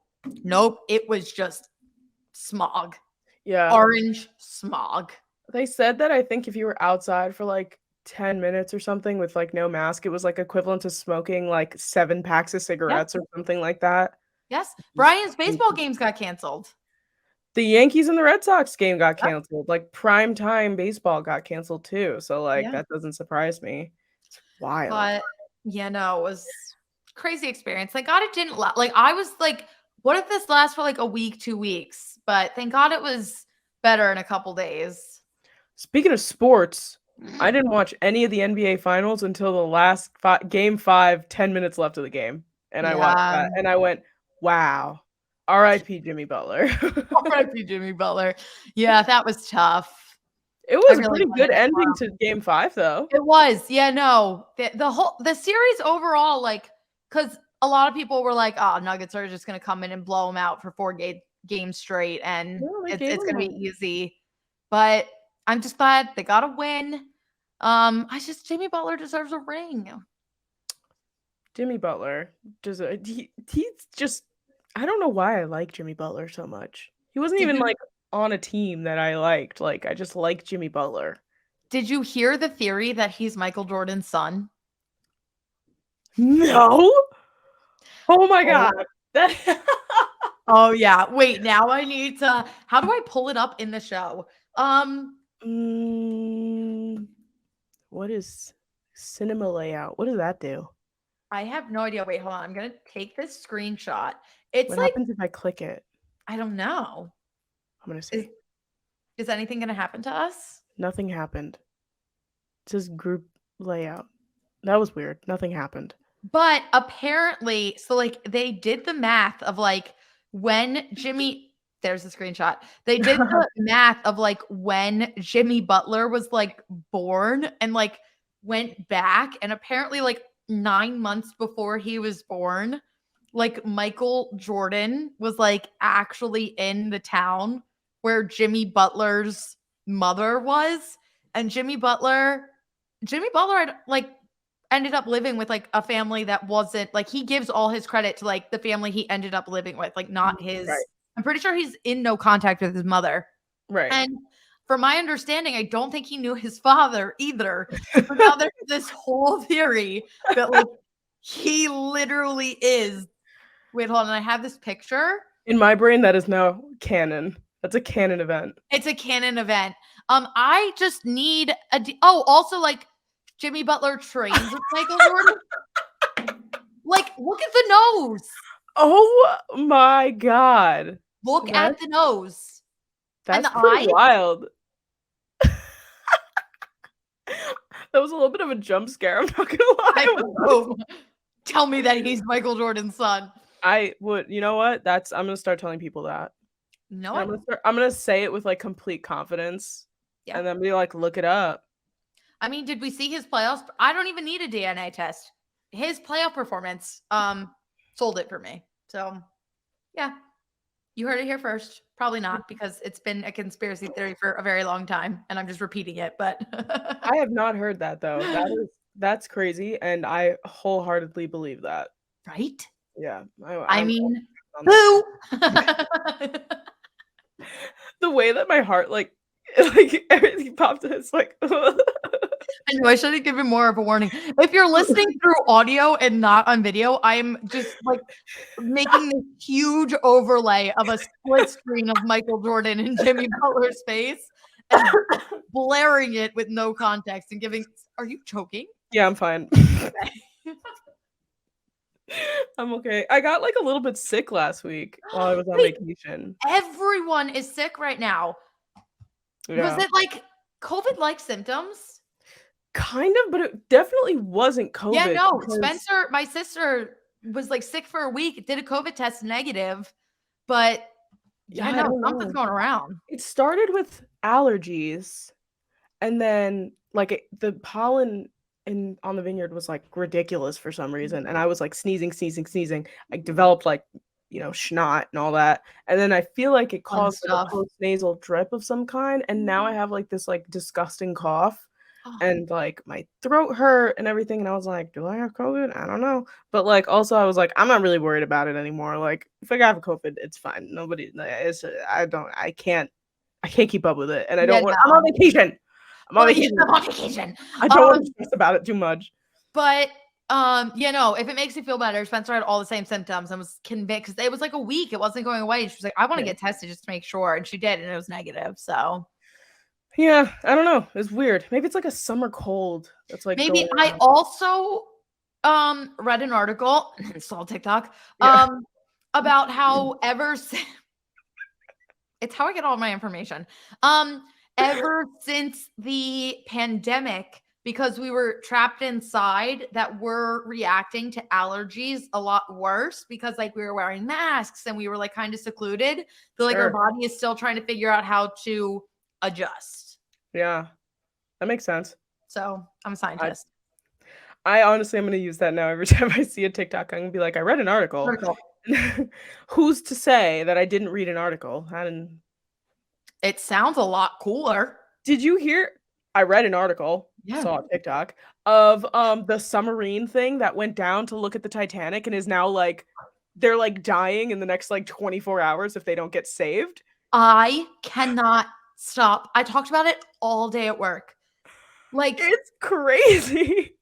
it was just smog. Yeah, orange smog. They said that I think if you were outside for like 10 minutes or something with like no mask, it was like equivalent to smoking like 7 packs of cigarettes or something like that. Yes. Brian's baseball games got canceled. The Yankees and the Red Sox game got canceled. Like prime time baseball got canceled too. So like that doesn't surprise me. It's wild. But yeah, no, it was crazy experience. Thank God it didn't like I was like, what if this lasts for like a week, 2 weeks? But thank God it was better in a couple days. Speaking of sports, I didn't watch any of the NBA finals until the last game 5, 10 minutes left of the game. And I watched that and I went, wow. R.I.P. Jimmy Butler. R.I.P. Jimmy Butler. Yeah, that was tough. It was a pretty good ending to game 5 though. It was. Yeah, no. The series overall, like, because a lot of people were like, oh, Nuggets are just going to come in and blow them out for 4 games straight, and it's going to be easy. But I'm just glad they got a win. Jimmy Butler deserves a ring. Jimmy Butler he's just, I don't know why I like Jimmy Butler so much. He wasn't even like on a team that I liked. Like I just like Jimmy Butler. Did you hear the theory that he's Michael Jordan's son? No. Oh my God. Oh yeah. Wait, now I need to. How do I pull it up in the show? What is cinema layout? What does that do? I have no idea. Wait, hold on. I'm gonna take this screenshot. What happens if I click it? I don't know. I'm gonna see. Is anything gonna happen to us? Nothing happened. It says group layout. That was weird. Nothing happened. But apparently, so like they did the math of like when Jimmy, there's a screenshot. They did the math of like when Jimmy Butler was like born and like went back, and apparently like 9 months before he was born, like Michael Jordyn was like actually in the town where Jimmy Butler's mother was, and Jimmy Butler had like ended up living with like a family that wasn't like, he gives all his credit to like the family he ended up living with, like not his. Right. I'm pretty sure he's in no contact with his mother. Right. And from my understanding, I don't think he knew his father either. So now there's this whole theory that like he literally is. Wait, hold on. I have this picture. In my brain, that is now canon. That's a canon event. It's a canon event. I just need also like Jimmy Butler trains with Michael Jordyn. Like, look at the nose. Oh my God. Look at the nose. That's and the pretty eyes. Wild. That was a little bit of a jump scare. I'm not gonna lie. Tell me that he's Michael Jordan's son. I would. You know what? I'm gonna start telling people that. No, I'm gonna say it with like complete confidence, and then be like, look it up. I mean, did we see his playoffs? I don't even need a DNA test. His playoff performance sold it for me. So, yeah. You heard it here first. Probably not, because it's been a conspiracy theory for a very long time, and I'm just repeating it. But I have not heard that though. That's crazy, and I wholeheartedly believe that. Right? Yeah. I mean, who? The way that my heart like everything popped in, it's like. I know I should have given more of a warning. If you're listening through audio and not on video, I'm just like making this huge overlay of a split screen of Michael Jordyn and Jimmy Butler's face and blaring it with no context and giving. Are you choking? Yeah, I'm fine. I'm okay. I got like a little bit sick last week while I was on vacation. Everyone is sick right now. Yeah. Was it like COVID-like symptoms? Kind of, but it definitely wasn't COVID. Yeah, no. Spencer, my sister, was like sick for a week, did a COVID test negative, but yeah, I know something's going around. It started with allergies, and then like the pollen on the vineyard was like ridiculous for some reason, and I was like sneezing. I developed like snot and all that, and then I feel like it caused a post-nasal drip of some kind, and now I have like this like disgusting cough. And like my throat hurt and everything, and I was like, do I have COVID? I don't know. But like also I was like, I'm not really worried about it anymore. Like if I have COVID, it's fine. I can't keep up with it, and I don't want. I'm on vacation. I'm on vacation. I don't want to stress about it too much. But if it makes you feel better, Spencer had all the same symptoms and was convinced, because it was like a week, it wasn't going away. She was like, I want to get tested just to make sure, and she did, and it was negative. So. Yeah, I don't know. It's weird. Maybe it's like a summer cold. That's like maybe. I also read an article, it's all TikTok, about how it's how I get all my information. Ever since the pandemic, because we were trapped inside, that we're reacting to allergies a lot worse, because like we were wearing masks and we were like kind of secluded. So like our body is still trying to figure out how to adjust. Yeah, that makes sense. So I'm a scientist. I honestly am going to use that now. Every time I see a TikTok, I'm going to be like, I read an article. Who's to say that I didn't read an article? It sounds a lot cooler. Did you hear? I read an article, saw a TikTok of the submarine thing that went down to look at the Titanic and is now like, they're like dying in the next like 24 hours if they don't get saved. I cannot stop. I talked about it all day at work. Like, it's crazy.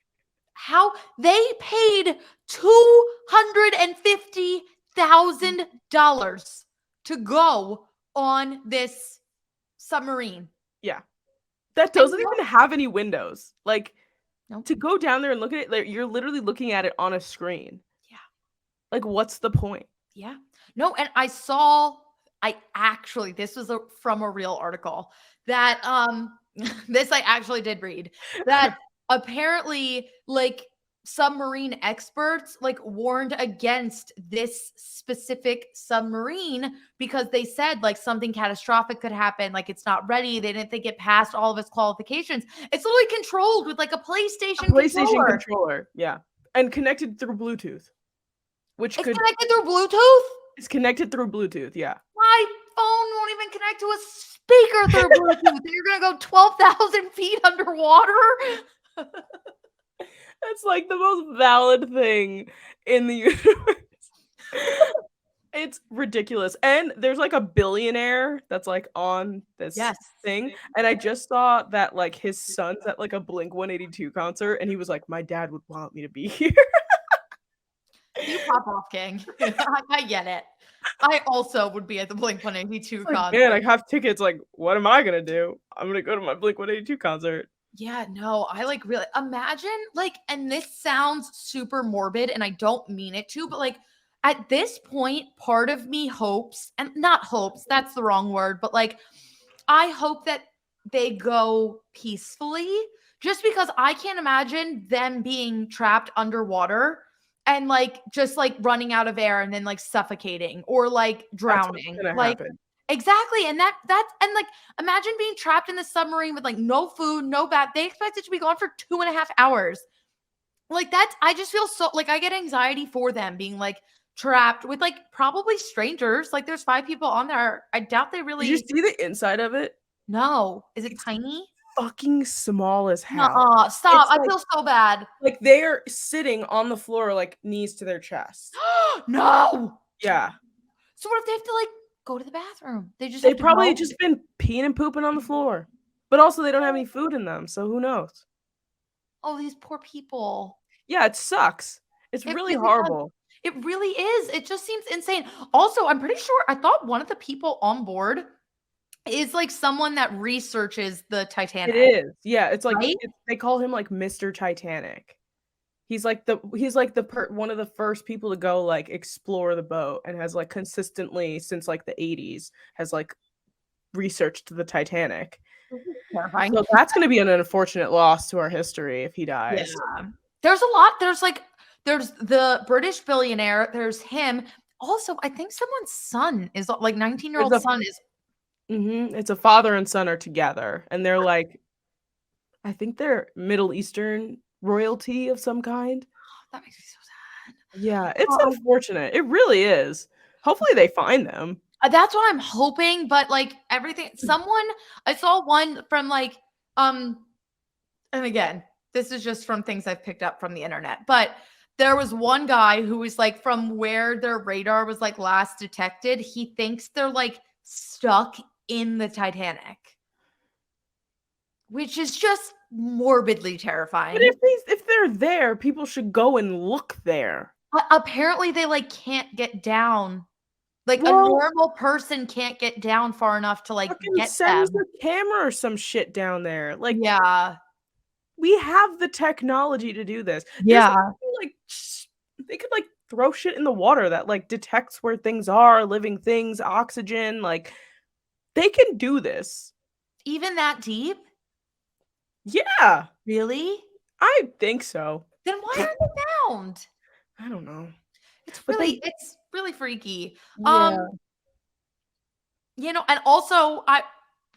How they paid $250,000 to go on this submarine. Yeah. That doesn't even have any windows. Like, to go down there and look at it, you're literally looking at it on a screen. Yeah. Like, what's the point? Yeah. No, and this was from a real article that this I actually did read, that apparently like submarine experts like warned against this specific submarine because they said like something catastrophic could happen, like it's not ready, they didn't think it passed all of its qualifications. It's literally controlled with like a PlayStation controller. Yeah, and connected through Bluetooth. which It's could connected through Bluetooth? it's connected through Bluetooth, yeah. My phone won't even connect to a speaker through Bluetooth. You're gonna go 12,000 feet underwater? That's like the most valid thing in the universe. It's ridiculous. And there's like a billionaire that's like on this Yes. thing. And I just saw that like his son's at like a Blink 182 concert and he was like, my dad would want me to be here. You pop off, King. I get it. I also would be at the Blink 182 Like, concert. man, I have tickets. Like, what am I gonna do? I'm gonna go to my Blink 182 concert. Yeah, no, I like really imagine like, and this sounds super morbid and I don't mean it to, but like at this point, part of me hopes, and not hopes, that's the wrong word, but like I hope that they go peacefully just because I can't imagine them being trapped underwater and like just like running out of air and then like suffocating or like drowning. That's what's gonna Like happen. exactly. And that's and like imagine being trapped in the submarine with like no food, no bath. They expect it to be gone for 2.5 hours. Like that's I just feel so like I get anxiety for them being like trapped with like probably strangers. Like there's 5 people on there. I doubt they Did really you see the inside of it? No. Is it It's tiny? fucking small as hell. Nuh-uh. Stop. It's I like feel so bad. like they're sitting on the floor like knees to their chest. No. Yeah. So what if they have to like go to the bathroom? They just They've have to probably go? just been peeing and pooping on the floor. But also they don't have any food in them, so who knows? Oh, these poor people. Yeah, it sucks. It's It really really does. horrible. It really is. It just seems insane. Also, I'm pretty sure I thought one of the people on board is like someone that researches the It Titanic, is. Yeah, it's like right? they call him like Mr. Titanic. He's like the one of the first people to go like explore the boat and has like consistently since like the 80s has like researched the Titanic. Terrifying. So that's going to be an unfortunate loss to our history if he dies. Yeah. There's a lot. There's the British billionaire. There's him. Also, I think someone's son is like 19-year-old There's a son is. It's a father and son are together and they're like I think they're Middle Eastern royalty of some kind. That makes me so sad. Yeah, it's Oh, unfortunate. It really is. Hopefully they find them. that's what I'm hoping, but like everything, I saw one from like, and again, this is just from things I've picked up from the internet, but there was one guy who was like, from where their radar was like last detected, he thinks they're like stuck in the Titanic, which is just morbidly terrifying. But if they're there, people should go and look there. Apparently they like can't get down. Like a Well, normal person can't get down far enough to like fucking get send them. a camera or some shit down there. Like Yeah. we have the technology to do this. Yeah. Like they could like throw shit in the water that like detects where things are, living things, oxygen, like they can do this. Even that deep? Yeah, Really? I think so. Then why aren't they found? I don't know. It's But really freaky. Yeah. You know, and also I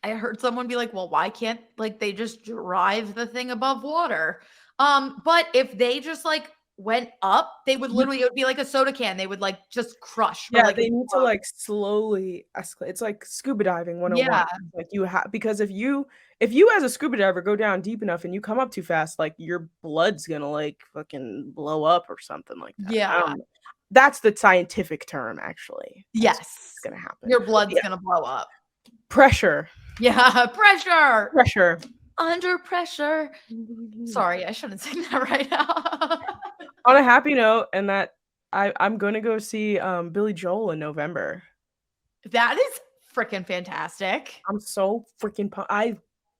heard someone be like, well, why can't like they just drive the thing above water? But if they just like went up, they would literally, it would be like a soda can. They would like just crush. Yeah, like they need to like slowly escalate. It's like scuba diving 101. Yeah. Like you have because if you as a scuba diver go down deep enough and you come up too fast, like your blood's gonna like fucking blow up or something like that. I Yeah. don't know. That's the scientific term, actually. That's Yes. what's gonna happen. Your blood's gonna blow up. Pressure. Yeah, pressure. Pressure. Under pressure. Sorry, I shouldn't sing that right now. On a happy note, and that I'm gonna go see Billy Joel in November. That is freaking fantastic. I'm so freaking pumped. I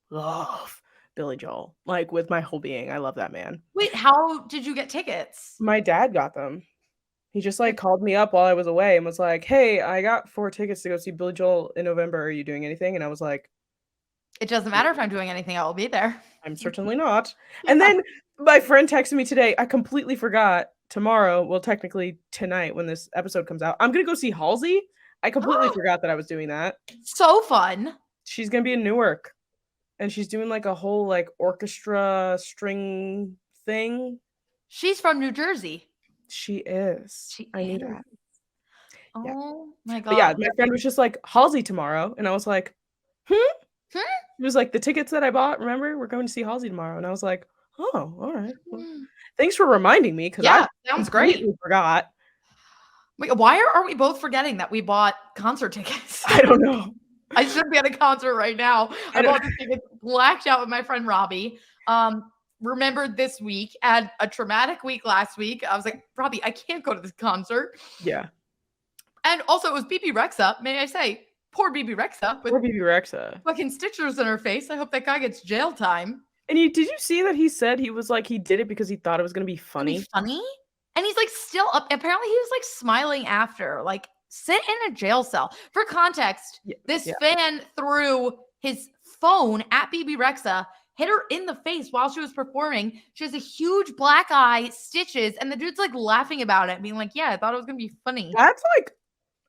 love Billy Joel. Like with my whole being. I love that man. Wait, how did you get tickets? My dad got them. He just like called me up while I was away and was like, "Hey, I got 4 tickets to go see Billy Joel in November. Are you doing anything?" And I was like, It doesn't matter if I'm doing anything, I will be there. "I'm certainly not." And then my friend texted me today. I completely forgot. Tomorrow, well, technically tonight when this episode comes out, I'm gonna go see Halsey. I completely forgot that I was doing that. So fun. She's gonna be in Newark, and she's doing like a whole like orchestra string thing. She's from New Jersey. She is. She I knew is. that. Yeah. Oh my But yeah, God. my friend was just like, Halsey tomorrow. And I was like, hmm? Hmm? It was like the tickets that I bought, remember? We're going to see Halsey tomorrow. And I was like, oh, all right. Well, thanks for reminding me because I Yeah, sounds great. completely forgot. Wait, why are we both forgetting that we bought concert tickets? I don't know. I should be at a concert right now. I bought the tickets, blacked out with my friend Robbie. Remembered this week, had a traumatic week last week. I was like, Robbie, I can't go to this concert. Yeah. And also, it was BB Rexa. May I say, poor BB Rexa with Poor BB Rexa. fucking stitchers in her face. I hope that guy gets jail time. And did you see that he said he was like, he did it because he thought it was going to be funny? Funny? And he's like still up. Apparently, he was like smiling after, like, sit in a jail cell. For context, this fan threw his phone at BB Rexa, hit her in the face while she was performing. She has a huge black eye, stitches, and the dude's like laughing about it, being like, yeah, I thought it was going to be funny. That's like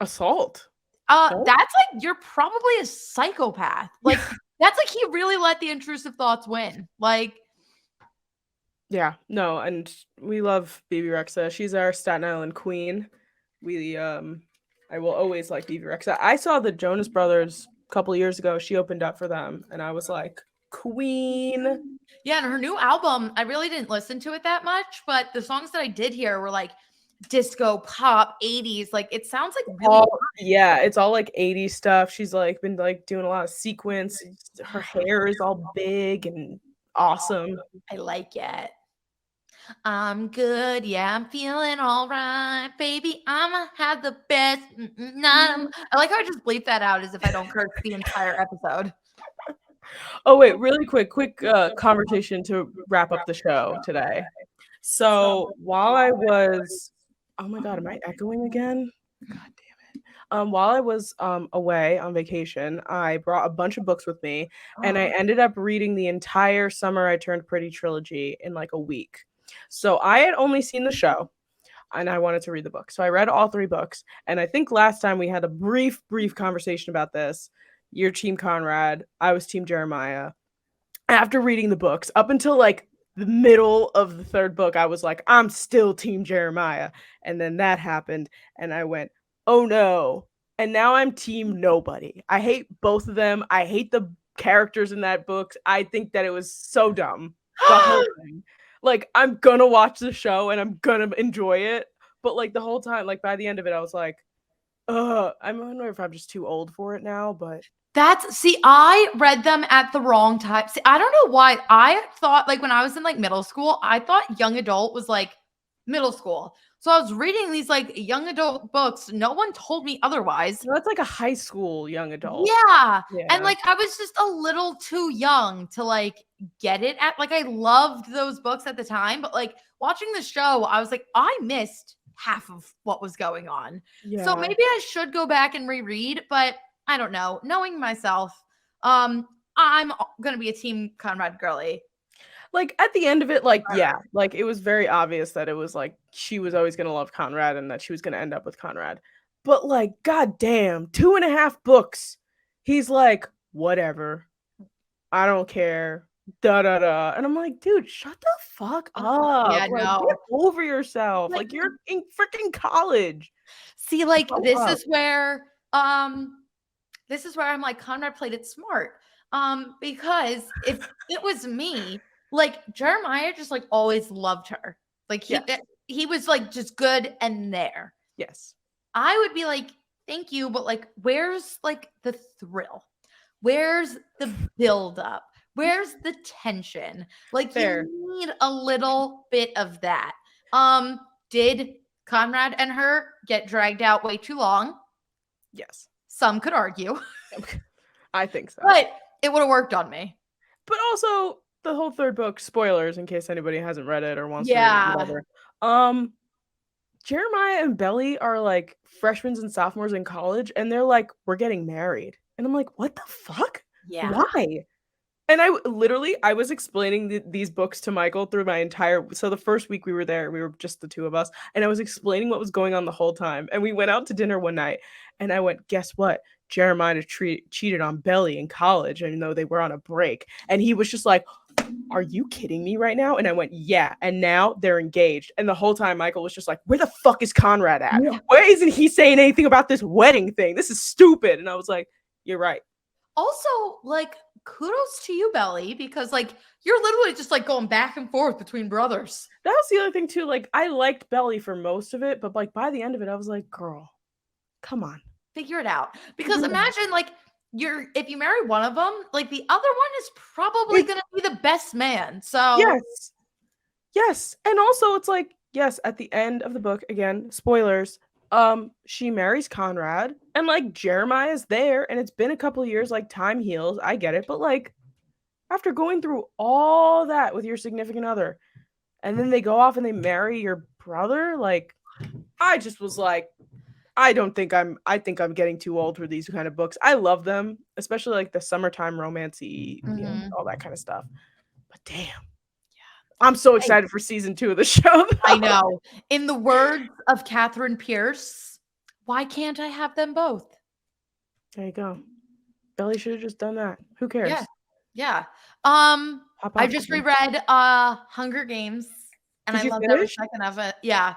assault. That's like, you're probably a psychopath. Like, that's like he really let the intrusive thoughts win. Like, yeah, no, and we love BB Rexa. She's our Staten Island queen. I will always like BB Rexa. I saw the Jonas Brothers a couple of years ago. She opened up for them, and I was like, queen. Yeah, and her new album, I really didn't listen to it that much, but the songs that I did hear were like disco, pop, 80s. Like, it sounds like really yeah, it's all like 80s stuff. She's like been like doing a lot of sequence. Her hair is all big and awesome. I like it. I'm good. Yeah, I'm feeling all right. Baby, I'ma have the best. I like how I just bleep that out as if I don't curse the entire episode. Oh, wait, really quick conversation to wrap up the show today. So while I was, oh my God, am I echoing again? God damn it. While I was away on vacation, I brought a bunch of books with me, and I ended up reading the entire Summer I Turned Pretty trilogy in like a week. So I had only seen the show, and I wanted to read the book. So I read all 3 books, and I think last time we had a brief conversation about this. You're Team Conrad. I was Team Jeremiah. After reading the books, up until like the middle of the 3rd book, I was like, I'm still Team Jeremiah. And then that happened, and I went, oh no. And now I'm Team Nobody. I hate both of them. I hate the characters in that book. I think that it was so dumb. The whole thing. Like, I'm gonna watch the show and I'm gonna enjoy it. But like the whole time, like by the end of it, I was like, I wonder if I'm just too old for it now, but I read them at the wrong time. See, I don't know why. I thought, like, when I was in like middle school, I thought young adult was like middle school. So I was reading these like young adult books. No one told me otherwise. No, that's like a high school young adult. Yeah. And like, I was just a little too young to like get it at, like, I loved those books at the time, but like watching the show, I was like, I missed half of what was going on. Yeah. So maybe I should go back and reread, but I don't know. Knowing myself, I'm going to be a Team Conrad girly. Like at the end of it, like, yeah, like it was very obvious that it was like she was always going to love Conrad and that she was going to end up with Conrad. But like, goddamn, 2.5 books. He's like, whatever. I don't care. Da da da. And I'm like, dude, shut the fuck up. Yeah, like, no. Get over yourself. Like you're in freaking college. See, like this is where I'm like, Conrad played it smart. Because if it was me, like Jeremiah just like always loved her. Like he was like just good and there. Yes. I would be like, thank you, but like, where's like the thrill? Where's the build up? Where's the tension? Like, you need a little bit of that. Did Conrad and her get dragged out way too long? Yes. Some could argue. I think so. But it would have worked on me. But also, the whole 3rd book, spoilers in case anybody hasn't read it or wants to read it, whatever. Jeremiah and Belly are like freshmen and sophomores in college, and they're like, we're getting married. And I'm like, what the fuck? Yeah. Why? And I was explaining these books to Michael through so the first week we were there, we were just the 2 of us, and I was explaining what was going on the whole time. And we went out to dinner one night, and I went, guess what? Jeremiah cheated on Belly in college, even though they were on a break. And he was just like, are you kidding me right now? And I went, yeah. And now they're engaged. And the whole time Michael was just like, where the fuck is Conrad at? Yeah. Why isn't he saying anything about this wedding thing? This is stupid. And I was like, you're right. Also, like, kudos to you, Belly, because like you're literally just like going back and forth between brothers. That was the other thing too. Like, I liked Belly for most of it, but like by the end of it, I was like, girl, come on. Figure it out. Because imagine like if you marry one of them, like the other one is probably going to be the best man. So yes. And also it's like, yes, at the end of the book, again, spoilers, she marries Conrad and like Jeremiah's there and it's been a couple of years, like time heals. I get it. But like after going through all that with your significant other and then they go off and they marry your brother, like I just was like, I think I'm getting too old for these kind of books. I love them, especially like the summertime romancy, all that kind of stuff. But damn. I'm so excited for season 2 of the show. Though. I know. In the words of Catherine Pierce, why can't I have them both? There you go. Belly should have just done that. Who cares? Yeah. I just reread Hunger Games and I loved every second of it. Yeah.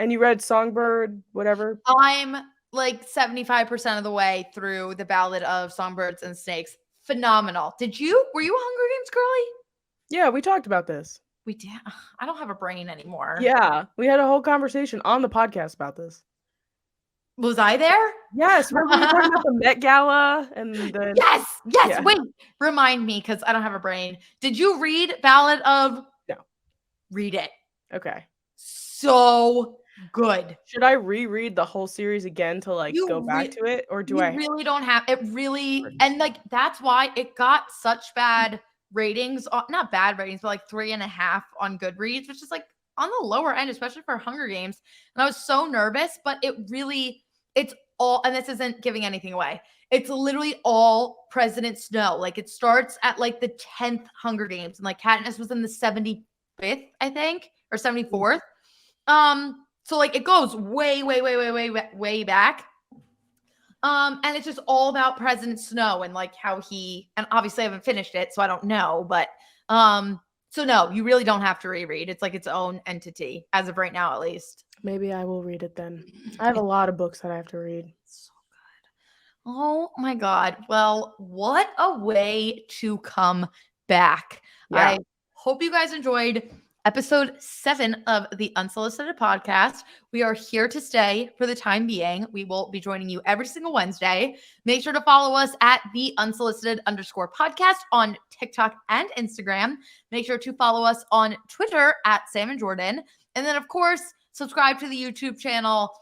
And you read Songbird, whatever? I'm like 75% of the way through the Ballad of Songbirds and Snakes. Phenomenal. Were you a Hunger Games girly? Yeah, we talked about this. We did. I don't have a brain anymore. Yeah, we had a whole conversation on the podcast about this. Was I there? Yes. Remember we were talking about the Met Gala and the Yes. Yeah. Wait, remind me because I don't have a brain. Did you read Ballad of? No. Read it. Okay. So good. Should I reread the whole series again to like go back to it, or do I? Really don't have it. Really, and like that's why it got such bad ratings. Not bad ratings, but like 3.5 on Goodreads, which is like on the lower end, especially for Hunger Games. And I was so nervous, but it's all, and this isn't giving anything away. It's literally all President Snow. Like it starts at like the 10th Hunger Games, and like Katniss was in the 75th, I think, or 74th. So like it goes way back. And it's just all about President Snow and like how and obviously I haven't finished it, so I don't know, but so no, you really don't have to reread. It's like its own entity as of right now, at least. Maybe I will read it then. I have a lot of books that I have to read. So good. Oh my God. Well, what a way to come back. Yeah. I hope you guys enjoyed episode 7 of the Unsolicited Podcast. We are here to stay for the time being. We will be joining you every single Wednesday. Make sure to follow us at the Unsolicited_podcast on TikTok and Instagram. Make sure to follow us on Twitter at Sam and Jordyn. And then, of course, subscribe to the YouTube channel.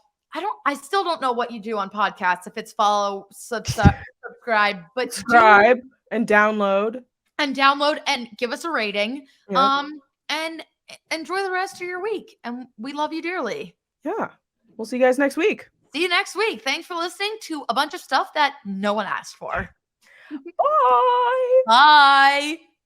I still don't know what you do on podcasts. If it's follow, subscribe, but subscribe and download and give us a rating. Yeah. And enjoy the rest of your week. And we love you dearly. Yeah. We'll see you guys next week. See you next week. Thanks for listening to a bunch of stuff that no one asked for. Bye. Bye.